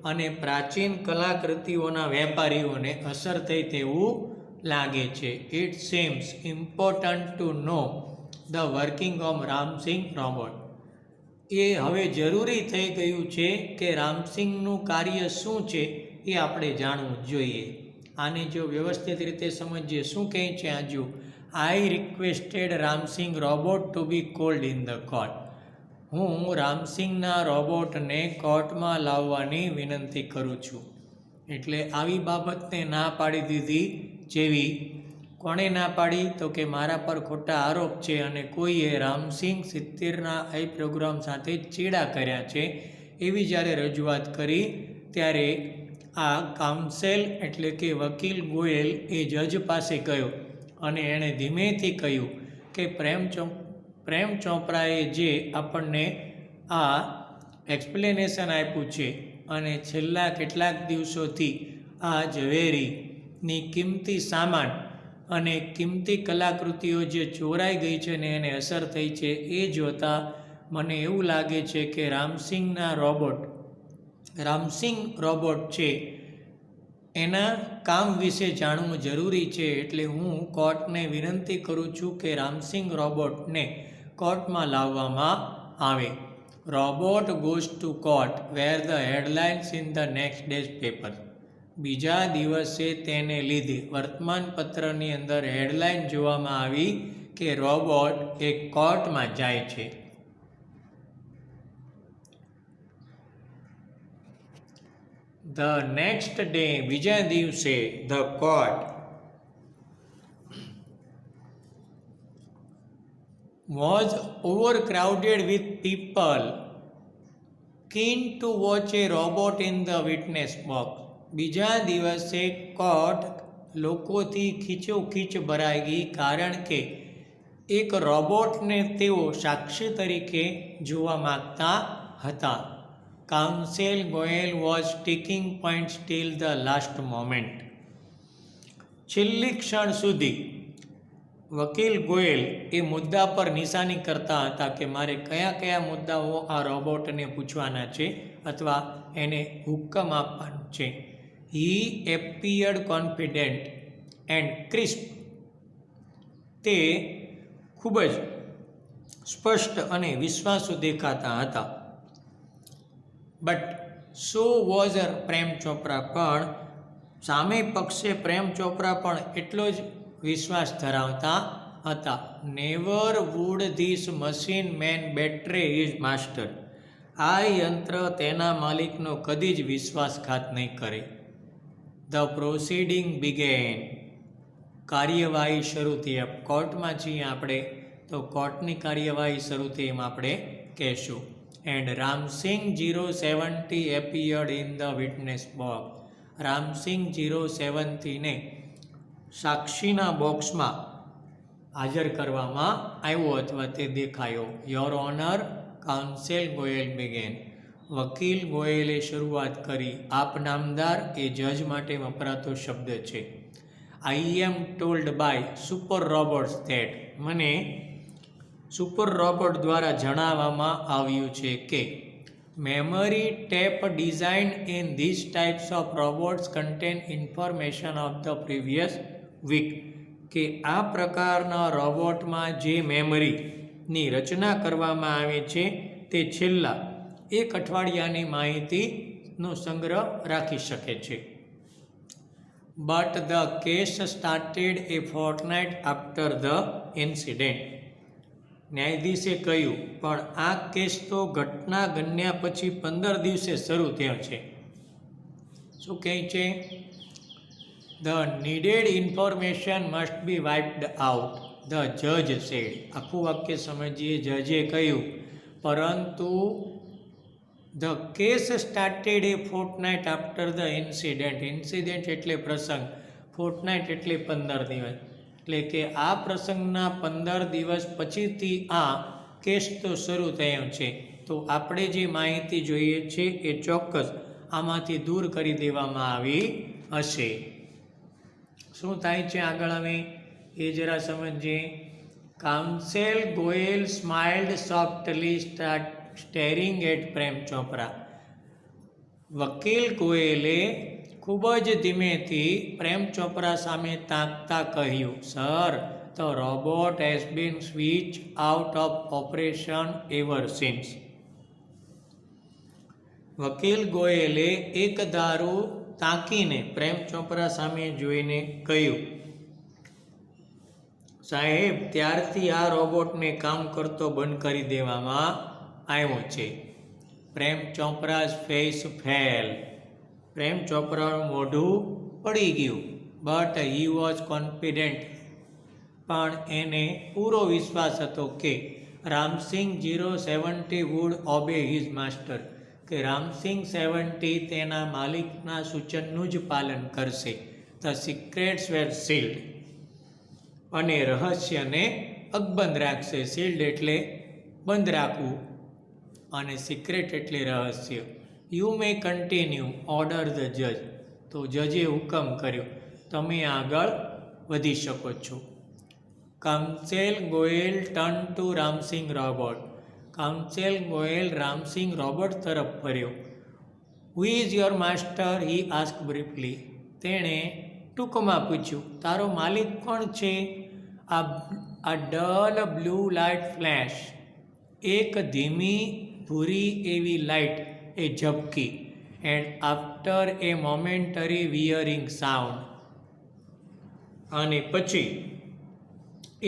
અને પ્રાચીન કલાકૃતિઓના વેપારીઓને અસર થઈ તેવું લાગે છે. It seems important to know the working of Ramsingh robot. એ હવે જરૂરી થઈ ગયું છે કે રામસિંગનું કાર્ય શું છે એ આપણે જાણવું જોઈએ. આને જો વ્યવસ્થિત રીતે સમજીએ શું કહે છે આજુ. I requested Ramsingh robot to be called in the court. હું રામસિંગના રોબોટને કોર્ટમાં લાવવાની વિનંતી કરું છું. એટલે આવી બાબતને ના પાડી દીધી. જેવી કોણે ના પાડી? તો કે મારા પર ખોટા આરોપ છે અને કોઈએ રામસિંગ 70ના એ પ્રોગ્રામ સાથે ચેડા કર્યા છે એવી જ્યારે રજૂઆત કરી ત્યારે આ કાઉન્સેલ એટલે કે વકીલ ગોયલ એ જજ પાસે ગયો અને એણે ધીમેથી કહ્યું કે પ્રેમ ચોપરાએ જે આપણને આ એક્સપ્લેનેશન આપ્યું છે અને છેલ્લા કેટલાક દિવસોથી આ ઝવેરીની કિંમતી સામાન અને કિંમતી કલાકૃતિઓ જે ચોરાઈ ગઈ છે ને એને અસર થઈ છે એ જોતાં મને એવું લાગે છે કે રામસિંગ રોબોટ છે એના કામ વિશે જાણવું જરૂરી છે. એટલે હું કોર્ટને વિનંતી કરું છું કે રામસિંગ રોબોટને કોર્ટમાં લાવવામાં આવે. Robot goes to court were the headlines in the next day's paper. બીજા દિવસે તેને લીધે વર્તમાનપત્રની અંદર હેડલાઇન જોવામાં આવી કે રોબોટ એ કોર્ટમાં જાય છે. The next day, બીજા દિવસે the court was overcrowded with people keen to watch a robot in the witness box. બીજા દિવસે કોર્ટ લોકોથી ખીચોખીચ ભરાઈ ગઈ કારણ કે એક રોબોટને તેઓ સાક્ષી તરીકે જોવા માગતા હતા. Counsel Goyal was sticking point still the last moment. છેલ્લી ક્ષણ સુધી વકીલ ગોયલ એ મુદ્દા પર નિશાની કરતા હતા કે મારે કયા કયા મુદ્દાઓ આ રોબોટને પૂછવાના છે અથવા એને હુકમ આપવાનો છે. હી એપિયર્ડ કોન્ફિડન્ટ એન્ડ ક્રિસ્પ. તે ખૂબ જ સ્પષ્ટ અને વિશ્વાસુ દેખાતા હતા. But so was Prem Chopra. પણ સામે પક્ષે પ્રેમ ચોપરા પણ એટલો જ વિશ્વાસ ધરાવતા હતા. Never would this machine man betray his master. આ યંત્ર તેના માલિકનો કદી જ વિશ્વાસઘાત નહીં કરે. The proceeding began. કાર્યવાહી શરૂ થઈ. કોર્ટમાં છીએ આપણે તો કોર્ટની કાર્યવાહી શરૂ થઈ એમ આપણે કહેશું. And Ram Singh 070 appeared in the witness box. Ram Singh 070 ને સાક્ષીના બોક્સમાં હાજર કરવામાં આવ્યો અથવા તે દેખાયો. Your honour, counsel Goyal began. વકીલ ગોયલે શરૂઆત કરી. આપ નામદાર એ જજ માટે વપરાતો શબ્દ છે. I am told by super robots that. મને સુપર રોબોટ દ્વારા જણાવવામાં આવ્યું છે કે memory tape design in this types of robots contain information of the previous week. કે આ પ્રકારના રોબોટમાં જે મેમરીની રચના કરવામાં આવે છે તે છેલ્લા એક અઠવાડિયાની માહિતીનો સંગ્રહ રાખી શકે છે. But the case started a fortnight after the incident. ન્યાયાધીશે કહ્યું પણ આ કેસ તો ઘટના બન્યા પછી 15 દિવસે શરૂ થયો છે. શું કહે છે? The needed information must be wiped out, the જજ સેડ. આખું વાક્ય સમજીએ. જજે કહ્યું પરંતુ the case started a fortnight after the incident. Incident એટલે પ્રસંગ, ફોર્ટનાઇટ એટલે 15 દિવસ. એટલે કે આ પ્રસંગના 15 દિવસ પછીથી આ કેસ તો શરૂ થયો છે. તો આપણે જે માહિતી જોઈએ છે એ ચોક્કસ આમાંથી દૂર કરી દેવામાં આવી હશે. શું થાય છે આગળ હવે એ જરા સમજીએ. Counsel Goyal smiled softly staring at Prem Chopra. વકીલ ગોયલે ખૂબ જ ધીમેથી પ્રેમ ચોપરા સામે તાકતા કહ્યું, sir, the robot has been switch out of operation ever since. વકીલ ગોયલે એક ધારું તાકીને પ્રેમ ચોપરા સામે જોઈને કહ્યું, સાહેબ, ત્યારથી આ રોબોટને કામ કરતો બંધ કરી દેવામાં આવ્યો છે. પ્રેમ ચોપરાઝ ફેસ ફેલ. પ્રેમ ચોપરાનું મોઢું પડી ગયું. But he was confident. પણ એને પૂરો વિશ્વાસ હતો કે Ramsingh 070 would obey his master. કે રામસિંગ 70 તેના માલિકના સૂચનનું જ પાલન કરશે. ધ સિક્રેટ્સ વેર સીલ્ડ, અને રહસ્યને અકબંધ રાખશે. સીલ્ડ એટલે બંધ રાખવું અને સિક્રેટ એટલે રહસ્ય. You may continue order the જજ, તો જજે હુકમ કર્યો, તમે આગળ વધી શકો છો. Counsel Goyal turn to Ramsingh robot, counsel Goyal Ramsingh robot તરફ ફર્યો. Who is your master, he ask briefly, તેણે ટૂંકમાં પૂછ્યું, તારો માલિક કોણ છે? આ ડલ બ્લુ લાઇટ ફ્લેશ, એક ધીમી ભૂરી એવી લાઇટ એ ઝબકી. And after a momentary whirring sound, અને પછી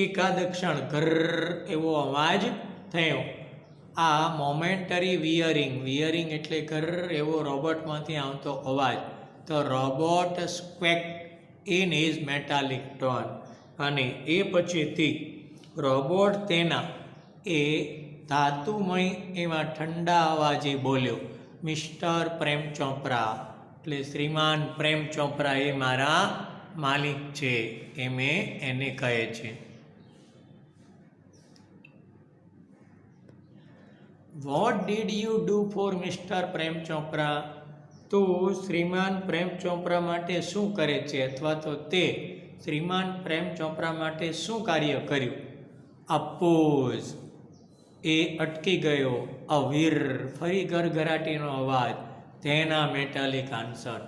એકાદ ક્ષણ ઘર એવો અવાજ થયો. આ મોમેન્ટરી વિયરિંગ એટલે ઘર એવો રોબોટમાંથી આવતો અવાજ. The robot squeak in his metallic tone, અને એ પછીથી રોબોટ તેના એ ધાતુમય એવા ઠંડા અવાજે બોલ્યો, મિસ્ટર પ્રેમ ચોપરા, એટલે શ્રીમાન પ્રેમ ચોપરા એ મારા માલિક છે, એમ એને કહે છે. What did you do for mister Prem Chopra, તો શ્રીમાન પ્રેમ ચોપરા માટે શું કરે છે, અથવા તો તે શ્રીમાન પ્રેમ ચોપરા માટે શું કાર્ય કર્યું? અપોઝ, એ અટકી ગયો. અવીર, ફરી ગરગરાટીનો અવાજ. તેના મેટાલિક આન્સર,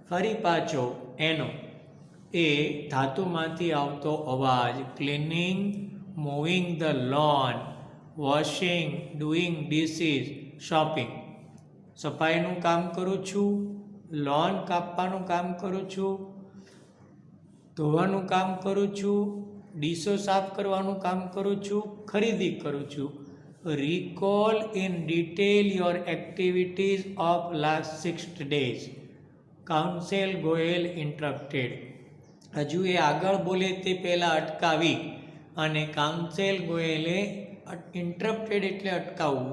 ફરી પાછો એનો એ ધાતુમાંથી આવતો અવાજ. Cleaning, mowing the lawn, washing, doing dishes, shopping, સફાઈનું કામ કરું છું, લોન કાપવાનું કામ કરું છું, ધોવાનું કામ કરું છું, ડીશો સાફ કરવાનું કામ કરું છું, ખરીદી કરું છું. Recall in detail your activities of last 6 days, counsel Goyal interrupted. હજુ એ આગળ બોલે તે પહેલાં અટકાવી, અને કાઉન્સેલ ગોયલે ઇન્ટરપ્ટેડ એટલે અટકાવવું.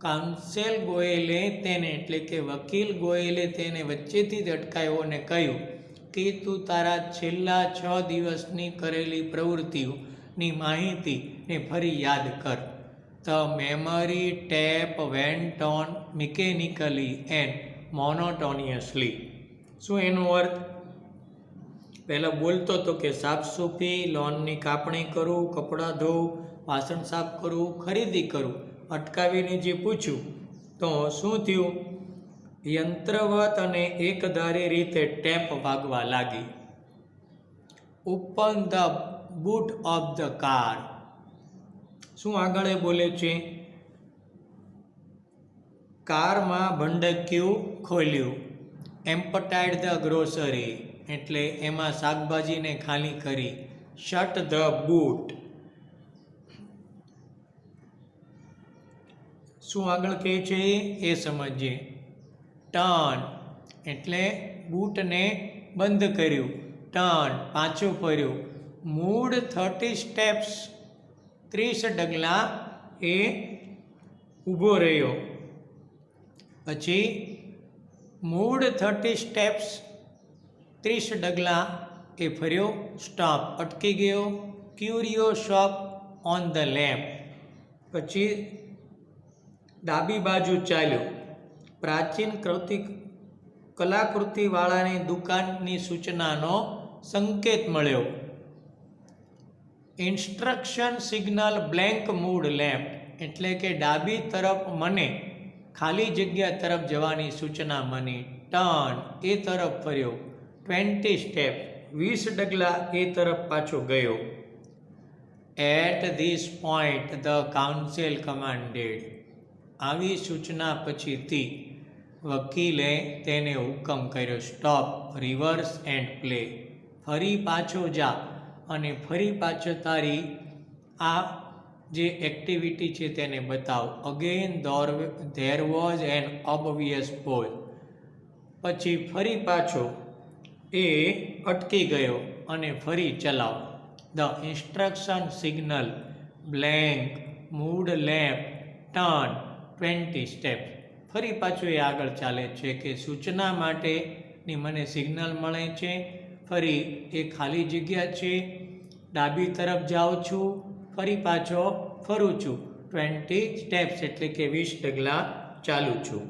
કાઉન્સેલ ગોયલે તેને એટલે કે વકીલ ગોયલે તેને વચ્ચેથી જ અટકાવ્યો અને કહ્યું કે તું તારા છેલ્લા 6 દિવસની કરેલી પ્રવૃત્તિઓની માહિતીને ફરી યાદ કર. The memory tape went on mechanically and monotonously. શું એનો અર્થ? પહેલાં બોલતો હતો કે સાફસૂફી, લોનની કાપણી કરું, કપડાં ધોવું, વાસણ સાફ કરવું, ખરીદી કરું. અટકાવીને જે પૂછ્યું તો શું થયું? યંત્રવત અને એકધારી રીતે ટેપ વાગવા લાગી. Open the boot of the car, શું આગળ એ બોલે છે? કારમાં ભંડકિયું ખોલ્યું. એમ્પટાઈડ ધ ગ્રોસરી, એટલે એમાં શાકભાજીને ખાલી કરી. શટ ધ બૂટ, શું આગળ કહે છે એ સમજીએ. ટર્ન, એટલે બૂટને બંધ કર્યું. ટર્ન, પાછું ફર્યું. મૂડ 30 steps, 30 ડગલા એ ઊભો રહ્યો. પછી મૂડ 30 steps, 30 ડગલા એ ફર્યો. સ્ટોપ, અટકી ગયો. ક્યુરિયો શોપ ઓન ધ લેફ્ટ, પછી ડાબી બાજુ ચાલ્યો. પ્રાચીન કલાકૃતિવાળાની દુકાનની સૂચનાનો સંકેત મળ્યો. Instruction signal blank move left, એટલે કે ડાબી તરફ મને ખાલી જગ્યા તરફ જવાની સૂચના મળી. ટર્ન, એ તરફ ફર્યો. 20 steps, 20 ડગલા એ તરફ પાછો ગયો. At this point the council commanded, આવી સૂચના પછીથી વકીલે તેને હુકમ કર્યો. સ્ટોપ, રિવર્સ એન્ડ પ્લે, ફરી પાછો જા અને ફરી પાછો તારી આ જે એક્ટિવિટી છે તેને બતાવ. Again there was an obvious pause, પછી ફરી પાછો એ અટકી ગયો અને ફરી ચલાવ. The instruction signal blank move left turn 20 steps, ફરી પાછું એ આગળ ચાલે છે કે સૂચના માટેની મને સિગ્નલ મળે છે, ફરી એ ખાલી જગ્યા છે, ડાબી તરફ જાઉં છું, ફરી પાછો ફરું છું, 20 સ્ટેપ્સ એટલે કે 20 ડગલા ચાલું છું,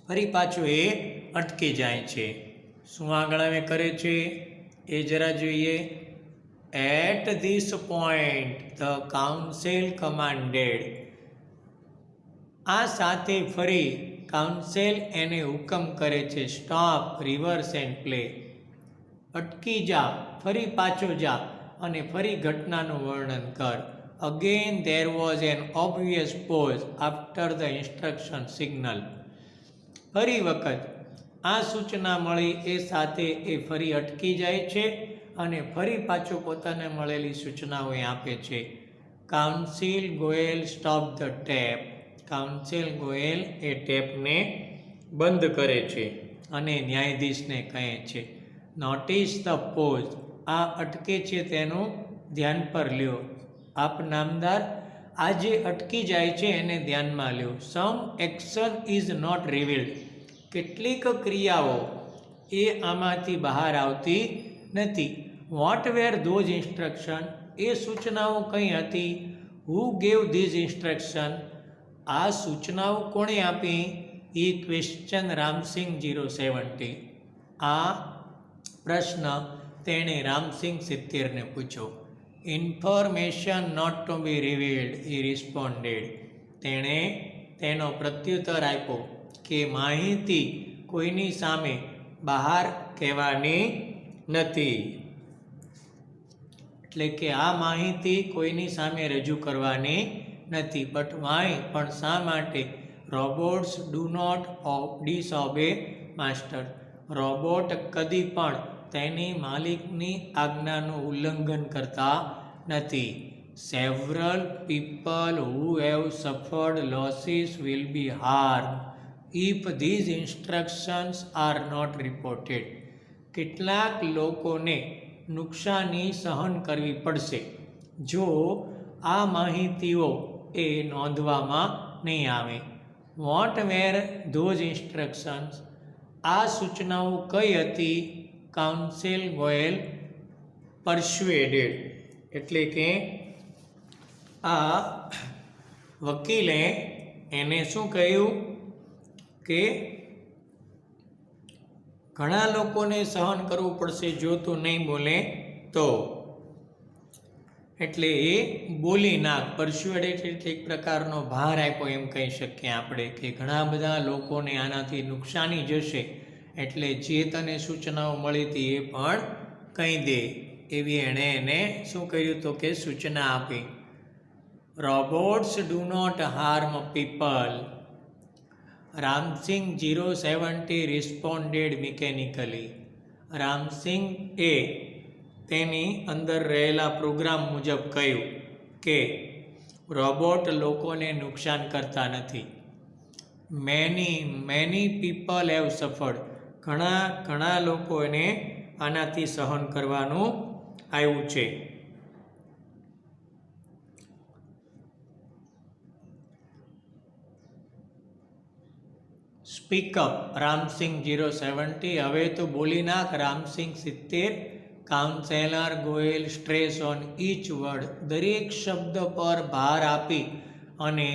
ફરી પાછું એ અટકી જાય છે. શું આગળ હવે કરે છે એ જરા જોઈએ. At this point the council commanded. આ સાથે ફરી કાઉન્સિલ એને હુકમ કરે છે, સ્ટોપ, રિવર્સ એન્ડ પ્લે. અટકી જા, ફરી પાછો જા અને ફરી ઘટનાનું વર્ણન કર. Again there was an obvious pause after the instruction signal. ફરી વખત આ સૂચના મળી એ સાથે એ ફરી અટકી જાય છે અને ફરી પાછું પોતાને મળેલી સૂચનાઓ એ આપે છે. Counsel Goyal stop the tape. Counsel Goyal એ ટેપને બંધ કરે છે અને ન્યાયાધીશને કહે છે, નોટિસ ધ પોઝ. આ અટકે છે તેનું ધ્યાન પર લ્યો. આપ નામદાર આ જે અટકી જાય છે એને ધ્યાનમાં લ્યો. Some action is not revealed. કેટલીક ક્રિયાઓ એ આમાંથી બહાર આવતી નથી. What were those instruction. એ સૂચનાઓ કઈ હતી. Who gave these instruction. આ સૂચનાઓ કોણે આપી. He question Ramsingh 070. આ પ્રશ્ન તેણે રામસિંગ 70ને પૂછ્યો. Information not to be revealed he responded. તેણે તેનો પ્રત્યુત્તર આપ્યો કે માહિતી કોઈની સામે બહાર કહેવાની નથી. એટલે કે આ માહિતી કોઈની સામે રજૂ કરવાની નથી. બટ વાય, પણ શા માટે. Robots do not disobey master. રોબોટ કદી પણ તેની માલિકની આજ્ઞાનું ઉલ્લંઘન કરતા નથી. Several people who have suffered losses will be harm if these instructions are not reported. કેટલાક લોકોને નુકસાની સહન કરવી પડશે જો આ માહિતીઓ એ નોંધવામાં નહીં આવે. What were those instructions. આ સૂચનાઓ કઈ હતી. Council Goyal persuaded. એટલે કે આ વકીલે એને શું કહ્યું કે ઘણા લોકોને સહન કરવું પડશે જો તું નહીં બોલે તો. એટલે એ બોલી નાખ. પરસ્યુએડેડ એટલે એક પ્રકારનો ભાર આપ્યો એમ કહી શકીએ આપણે કે ઘણા બધા લોકોને આનાથી નુકસાની જશે એટલે જે તને સૂચનાઓ મળી હતી એ પણ કહી દે એવી એણે એને શું કર્યું તો કે સૂચના આપી. Robots do not harm people. Ramsingh 070 responded mechanically. Ramsingh એ તેની અંદર રહેલા પ્રોગ્રામ મુજબ કહ્યું કે રોબોટ લોકોને નુકસાન કરતા નથી. Many people have suffered. ઘણા લોકોને આનાથી સહન કરવાનું આવ્યું છે. સ્પીકઅપ રામસિંગ 070. હવે તો બોલી નાખ Ramsingh 70. Counsellor Goyal stress on each word. દરેક શબ્દ પર ભાર આપી અને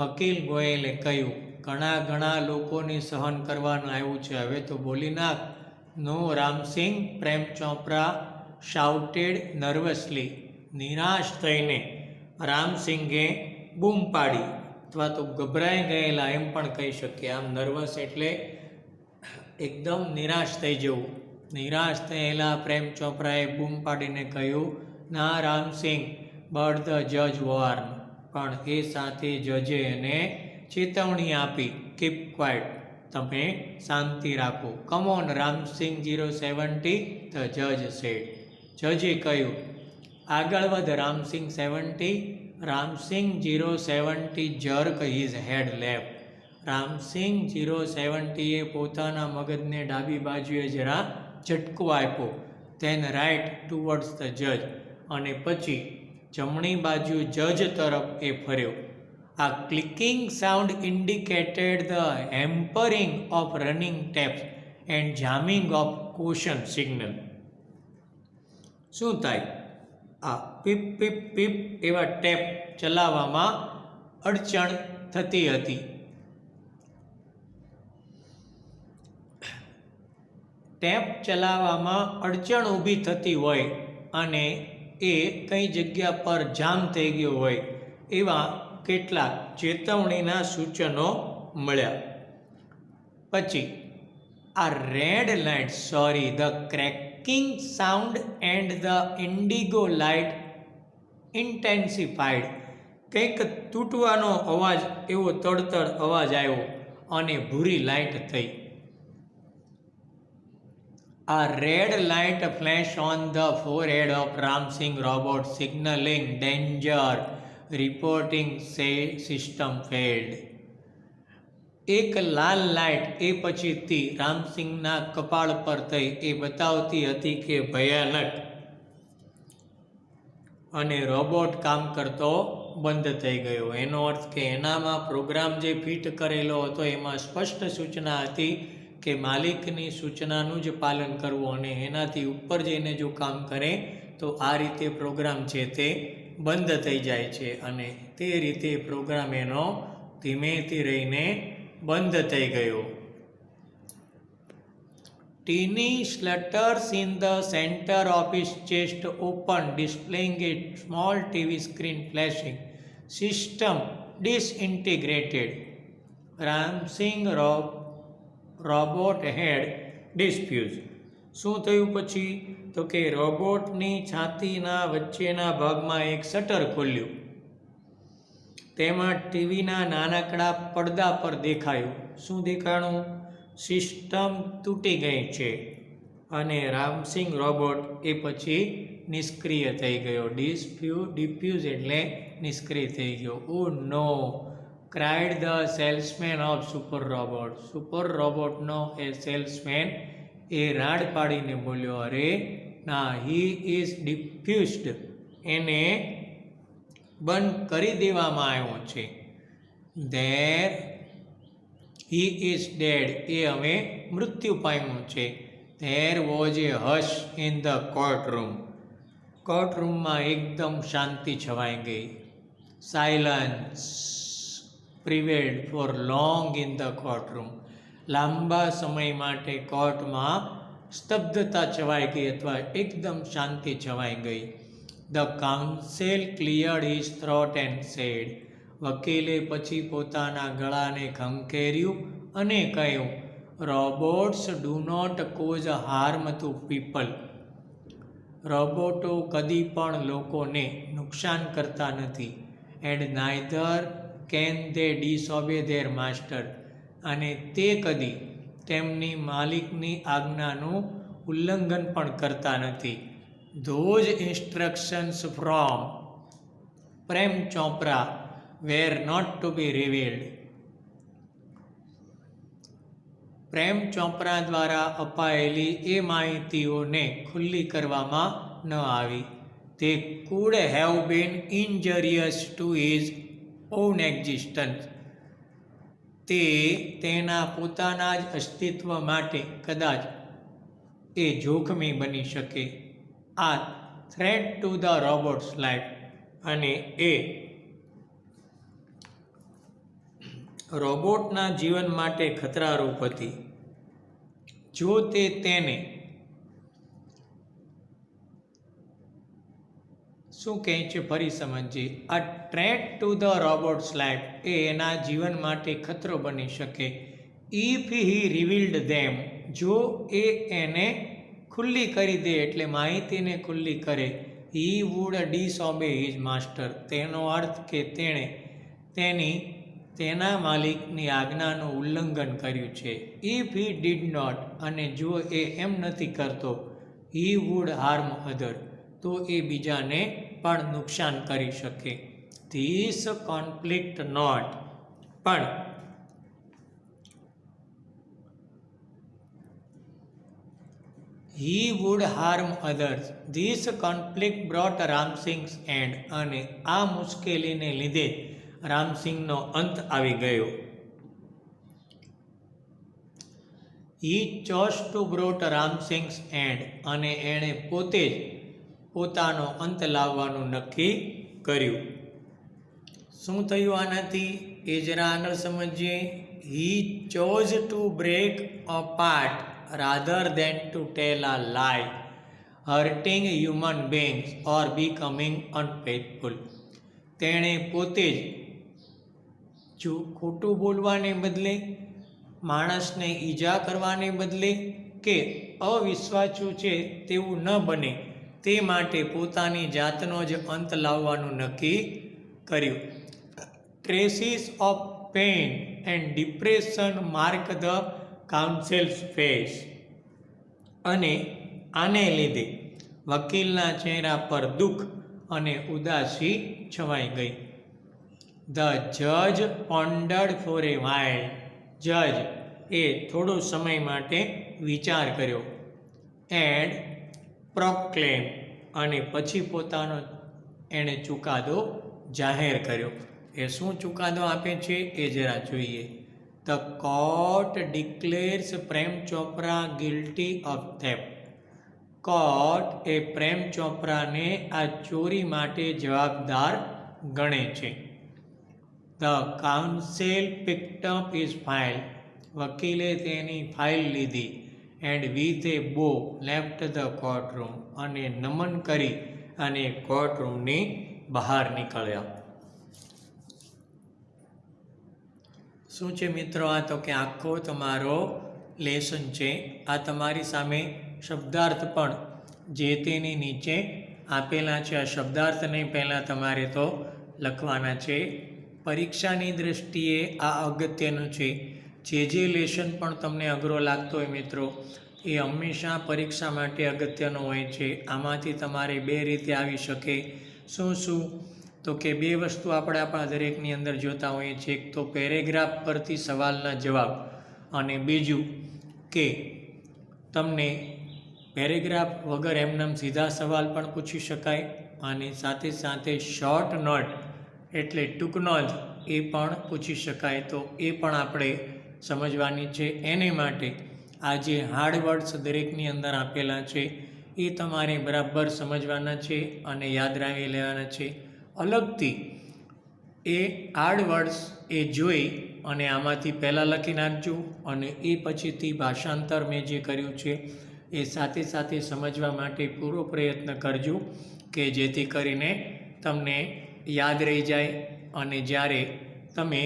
વકીલ ગોયલે કહ્યું ઘણા લોકોને સહન કરવાનું આવ્યું છે. હવે તો બોલી નાખ. નો રામસિંગ. પ્રેમ ચોપરા શાઉટેડ નર્વસલી. નિરાશ થઈને રામસિંગે બૂમ પાડી અથવા તો ગભરાઈ ગયેલા એમ પણ કહી શકીએ. આમ નર્વસ એટલે એકદમ નિરાશ થઈ જવું. નિરાશ થયેલા પ્રેમ ચોપરાએ બૂમ પાડીને કહ્યું ના રામસિંગ બટ ધ જજ વોર્ન. પણ એ સાથે જજે એને ચેતવણી આપી કીપ ક્વાઇટ. તમે શાંતિ રાખો. કમ ઓન રામસિંગ 070 ધ જજ સેડ. જજે કહ્યું આગળ વધ રામસિંગ 70. રામસિંગ 070 જર્ક હિઝ હેડ લેફ્ટ. રામસિંગ 070 એ પોતાના મગજને ડાબી બાજુએ જરા ઝટકો આપ્યો. ધેન રાઇટ ટુવર્ડ્સ ધ જજ. અને પછી જમણી બાજુ જજ તરફ એ ફર્યો A clicking sound indicated the hampering of running taps and jamming of caution signal. શું થાય? આ પીપ પીપ પીપ એવા ટેપ ચલાવવામાં અડચણ થતી હતી. ટેપ ચલાવવામાં અડચણ ઊભી થતી હોય અને એ કઈ જગ્યા પર જામ થઈ ગયો હોય એવા કેટલાક ચેતવણીના સૂચનો મળ્યા. પછી આ red light the cracking sound and the indigo light intensified. કંઈક તૂટવાનો અવાજ, એવો તડતડ અવાજ આવ્યો અને ભૂરી લાઇટ થઈ. A red light flashed on the forehead of Ramsingh robot signaling danger, reporting system failed. એક લાલ લાઇટ એ પછીથી રામસિંહના કપાળ પર થઈ એ બતાવતી હતી કે ભયાનક અને રોબોટ કામ કરતો બંધ થઈ ગયો. એનો અર્થ કે એનામાં પ્રોગ્રામ જે ફિટ કરેલો હતો એમાં સ્પષ્ટ સૂચના હતી કે માલિકની સૂચનાનું જ પાલન કરવું અને એનાથી ઉપર જઈને જો કામ કરે તો આ રીતે પ્રોગ્રામ છે તે બંધ થઈ જાય છે અને તે રીતે પ્રોગ્રામ એનો ધીમેથી રહીને બંધ થઈ ગયો. Teeny slutters in the center of his chest opened, displaying a small TV screen flashing. System disintegrated. Ramsingh robot head defuse. શું થયું પછી? તો કે રોબોટની છાતીના વચ્ચેના ભાગમાં એક શટર ખોલ્યું. તેમાં ટીવીના નાનકડા પડદા પર દેખાયું. શું દેખાણું? સિસ્ટમ તૂટી ગઈ છે અને રામસિંહ રોબોટ એ પછી નિષ્ક્રિય થઈ ગયો. ડિફ્યુઝ એટલે નિષ્ક્રિય થઈ ગયો. Oh no, cried the salesman of Super Robot. Super રોબોટનો એ સેલ્સમેન એ રાડ પાડીને બોલ્યો, અરે ના, હી ઇઝ ડિફ્યુઝડ. એને બંધ કરી દેવામાં આવ્યો છે. There he is dead. એ હવે મૃત્યુ પામ્યો છે. There was a hush in the courtroom. કોર્ટરૂમમાં એકદમ શાંતિ છવાઈ ગઈ. Silence prevailed for long in the courtroom. લાંબા સમય માટે કોર્ટમાં સ્તબ્ધતા છવાઈ ગઈ અથવા એકદમ શાંતિ છવાઈ ગઈ. The counsel cleared his throat and said. વકીલે પછી પોતાના ગળાને ખંખેર્યું અને કહ્યું, robots do not cause harm to people. Roboto કદી પણ લોકોને નુકસાન કરતા નથી. And neither can they disobey their master. અને તે કદી તેમની માલિકની આજ્ઞાનું ઉલ્લંઘન પણ કરતા નથી. Those instructions from Prem Chopra were not to be revealed. Prem Chopra દ્વારા અપાયેલી એ માહિતીઓને ખુલ્લી કરવામાં ન આવી. They could have been injurious to his own existence. તે તેના પોતાના જ અસ્તિત્વ માટે કદાચ એ જોખમી બની શકે. આ threat to the robot's life, અને એ રોબોટના જીવન માટે ખતરારૂપ હતી. જો તે તેને શું કહે છે ફરી સમજીએ. આ threat to the robot's life એ એના જીવન માટે ખતરો બની શકે. ઇફ હી રિવીલ્ડ ધેમ, જો એ એને ખુલ્લી કરી દે એટલે માહિતીને ખુલ્લી કરે. He would disobey his master. તેનો અર્થ કે તેણે તેના માલિકની આજ્ઞાનું ઉલ્લંઘન કર્યું છે. ઇફ હી ડીડ નોટ, અને જો એ એમ નથી કરતો, હી વુડ હાર્મ અધર, તો એ બીજાને પણ નુકસાન કરી શકે. ધીસ કોન્ફ્લિક્ટ નોટ, પણ he would harm others. This conflict brought Ramsingh's end. અને આ મુશ્કેલીને લીધે રામસિંહનો અંત આવી ગયો. હી ચોસ ટુ બ્રોટ રામસિંગ્સ એન્ડ, અને એણે પોતે જ પોતાનો અંત લાવવાનું નક્કી કર્યું. શું થયું આનાથી એ જરા આગળ સમજીએ. He chose to break apart rather than to tell a lie, hurting human beings or becoming unfaithful. તેણે પોતે જ ખોટું બોલવાને બદલે, માણસને ઈજા કરવાને બદલે કે અવિશ્વાસુ છે તેવું ન બને તે માટે પોતાની જાતનો જ અંત લાવવાનું નક્કી કર્યું. Traces of pain and depression mark the counsel's face. અને આને લીધે વકીલના ચહેરા પર દુઃખ અને ઉદાસી છવાઈ ગઈ. ધ જજ પોન્ડર્ડ ફોર એ વાઇલ. જજ એ થોડો સમય માટે વિચાર કર્યો. એન્ડ પ્રોક્લેમ, અને પછી પોતાનો એણે ચુકાદો જાહેર કર્યો. એ શું ચુકાદો આપે છે એ જરા જોઈએ. The court declares Prem Chopra guilty of theft. Court એ પ્રેમ ચોપરાને આ ચોરી માટે જવાબદાર ગણે છે. The counsel picked up his file. વકીલે તેની ફાઇલ લીધી. એન્ડ વિથ એ બો લેફ્ટ ધ કોર્ટરૂમ. અને નમન કરી અને કોર્ટરૂમની બહાર નીકળ્યા. શું છે મિત્રો? આ તો કે આખો તમારો લેસન છે. આ તમારી સામે શબ્દાર્થ પણ જે તેની નીચે આપેલા છે. આ શબ્દાર્થને પહેલાં તમારે તો લખવાના છે. પરીક્ષાની દૃષ્ટિએ આ અગત્યનું છે. જે લેસન પણ તમને અઘરો લાગતો હોય મિત્રો, એ હંમેશા પરીક્ષા માટે અગત્યનો હોય છે. આમાંથી તમારે બે રીતે આવી શકે. શું? તો કે બે વસ્તુ આપણે આપણા દરેકની અંદર જોતા હોઈએ છીએ. એક તો પેરેગ્રાફ પરથી સવાલના જવાબ, અને બીજું કે તમને પેરેગ્રાફ વગર એમનેમ સીધા સવાલ પણ પૂછી શકાય, અને સાથે સાથે શોર્ટ નોટ એટલે ટૂંકનો જ એ પણ પૂછી શકાય. તો એ પણ આપણે સમજવાની છે. એને માટે આ જે હાર્ડ વર્ડ્સ દરેકની અંદર આપેલા છે એ તમારે બરાબર સમજવાના છે અને યાદ રાખી લેવાના છે. અલગથી એ હાર્ડ વર્ડ્સ એ જોઈ અને આમાંથી પહેલાં લખી નાખજો, અને એ પછીથી ભાષાંતર મેં જે કર્યું છે એ સાથે સાથે સમજવા માટે પૂરો પ્રયત્ન કરજો, કે જેથી કરીને તમને યાદ રહી જાય. અને જ્યારે તમે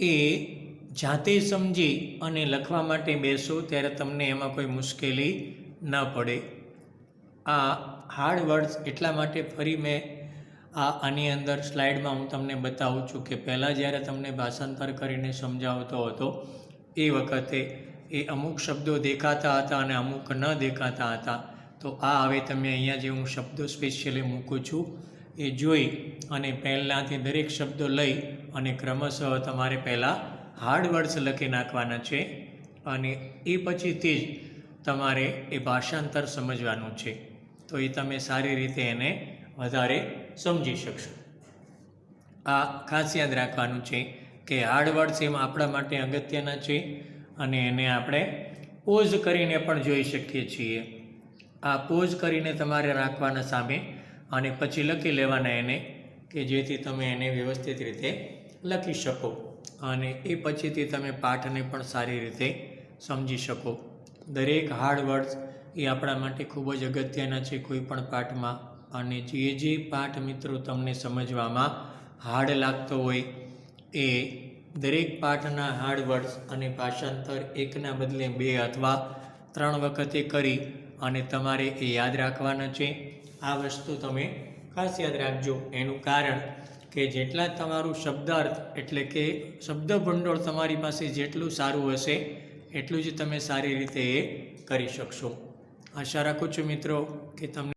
એ જાતે સમજી અને લખવા માટે બેસો ત્યારે તમને એમાં કોઈ મુશ્કેલી ન પડે. આ હાર્ડ વર્ડ્સ એટલા માટે ફરી મેં આની અંદર સ્લાઇડમાં હું તમને બતાવું છું કે પહેલાં જ્યારે તમને ભાષાંતર કરીને સમજાવતો હતો એ વખતે એ અમુક શબ્દો દેખાતા હતા અને અમુક ન દેખાતા હતા. તો આ હવે તમે અહીંયા જે હું શબ્દો સ્પેશિયલી મૂકું છું એ જોઈ અને પહેલાંથી દરેક શબ્દો લઈ અને ક્રમશઃ તમારે પહેલાં હાર્ડ વર્ડ્સ લખી નાખવાના છે, અને એ પછીથી જ તમારે એ ભાષાંતર સમજવાનું છે. તો એ તમે સારી રીતે એને વધારે સમજી શકશો. આ ખાસ યાદ રાખવાનું છે કે હાર્ડ વર્ડ્સ એમ આપણા માટે અગત્યના છે, અને એને આપણે પોઝ કરીને પણ જોઈ શકીએ છીએ. આ પોઝ કરીને તમારે રાખવાના સામે, અને પછી લખી લેવાના એને, કે જેથી તમે એને વ્યવસ્થિત રીતે લખી શકો અને એ પછીથી તમે પાઠને પણ સારી રીતે સમજી શકો. દરેક હાર્ડ વર્ડ્સ એ આપણા માટે ખૂબ જ અગત્યના છે કોઈ પણ પાઠમાં. અને જે પાઠ મિત્રો તમને સમજવામાં હાર્ડ લાગતો હોય એ દરેક પાઠના હાર્ડ વર્ડ્સ અને ભાષાંતર એકના બદલે 2 અથવા 3 વખતે કરી અને તમારે એ યાદ રાખવાના છે. આ વસ્તુ તમે ખાસ યાદ રાખજો. એનું કારણ કે જેટલા તમારું શબ્દાર્થ એટલે કે શબ્દ ભંડોળ તમારી પાસે જેટલું સારું હશે એટલું જ તમે સારી રીતે એ કરી શકશો. આશા રાખું છું મિત્રો કે તમને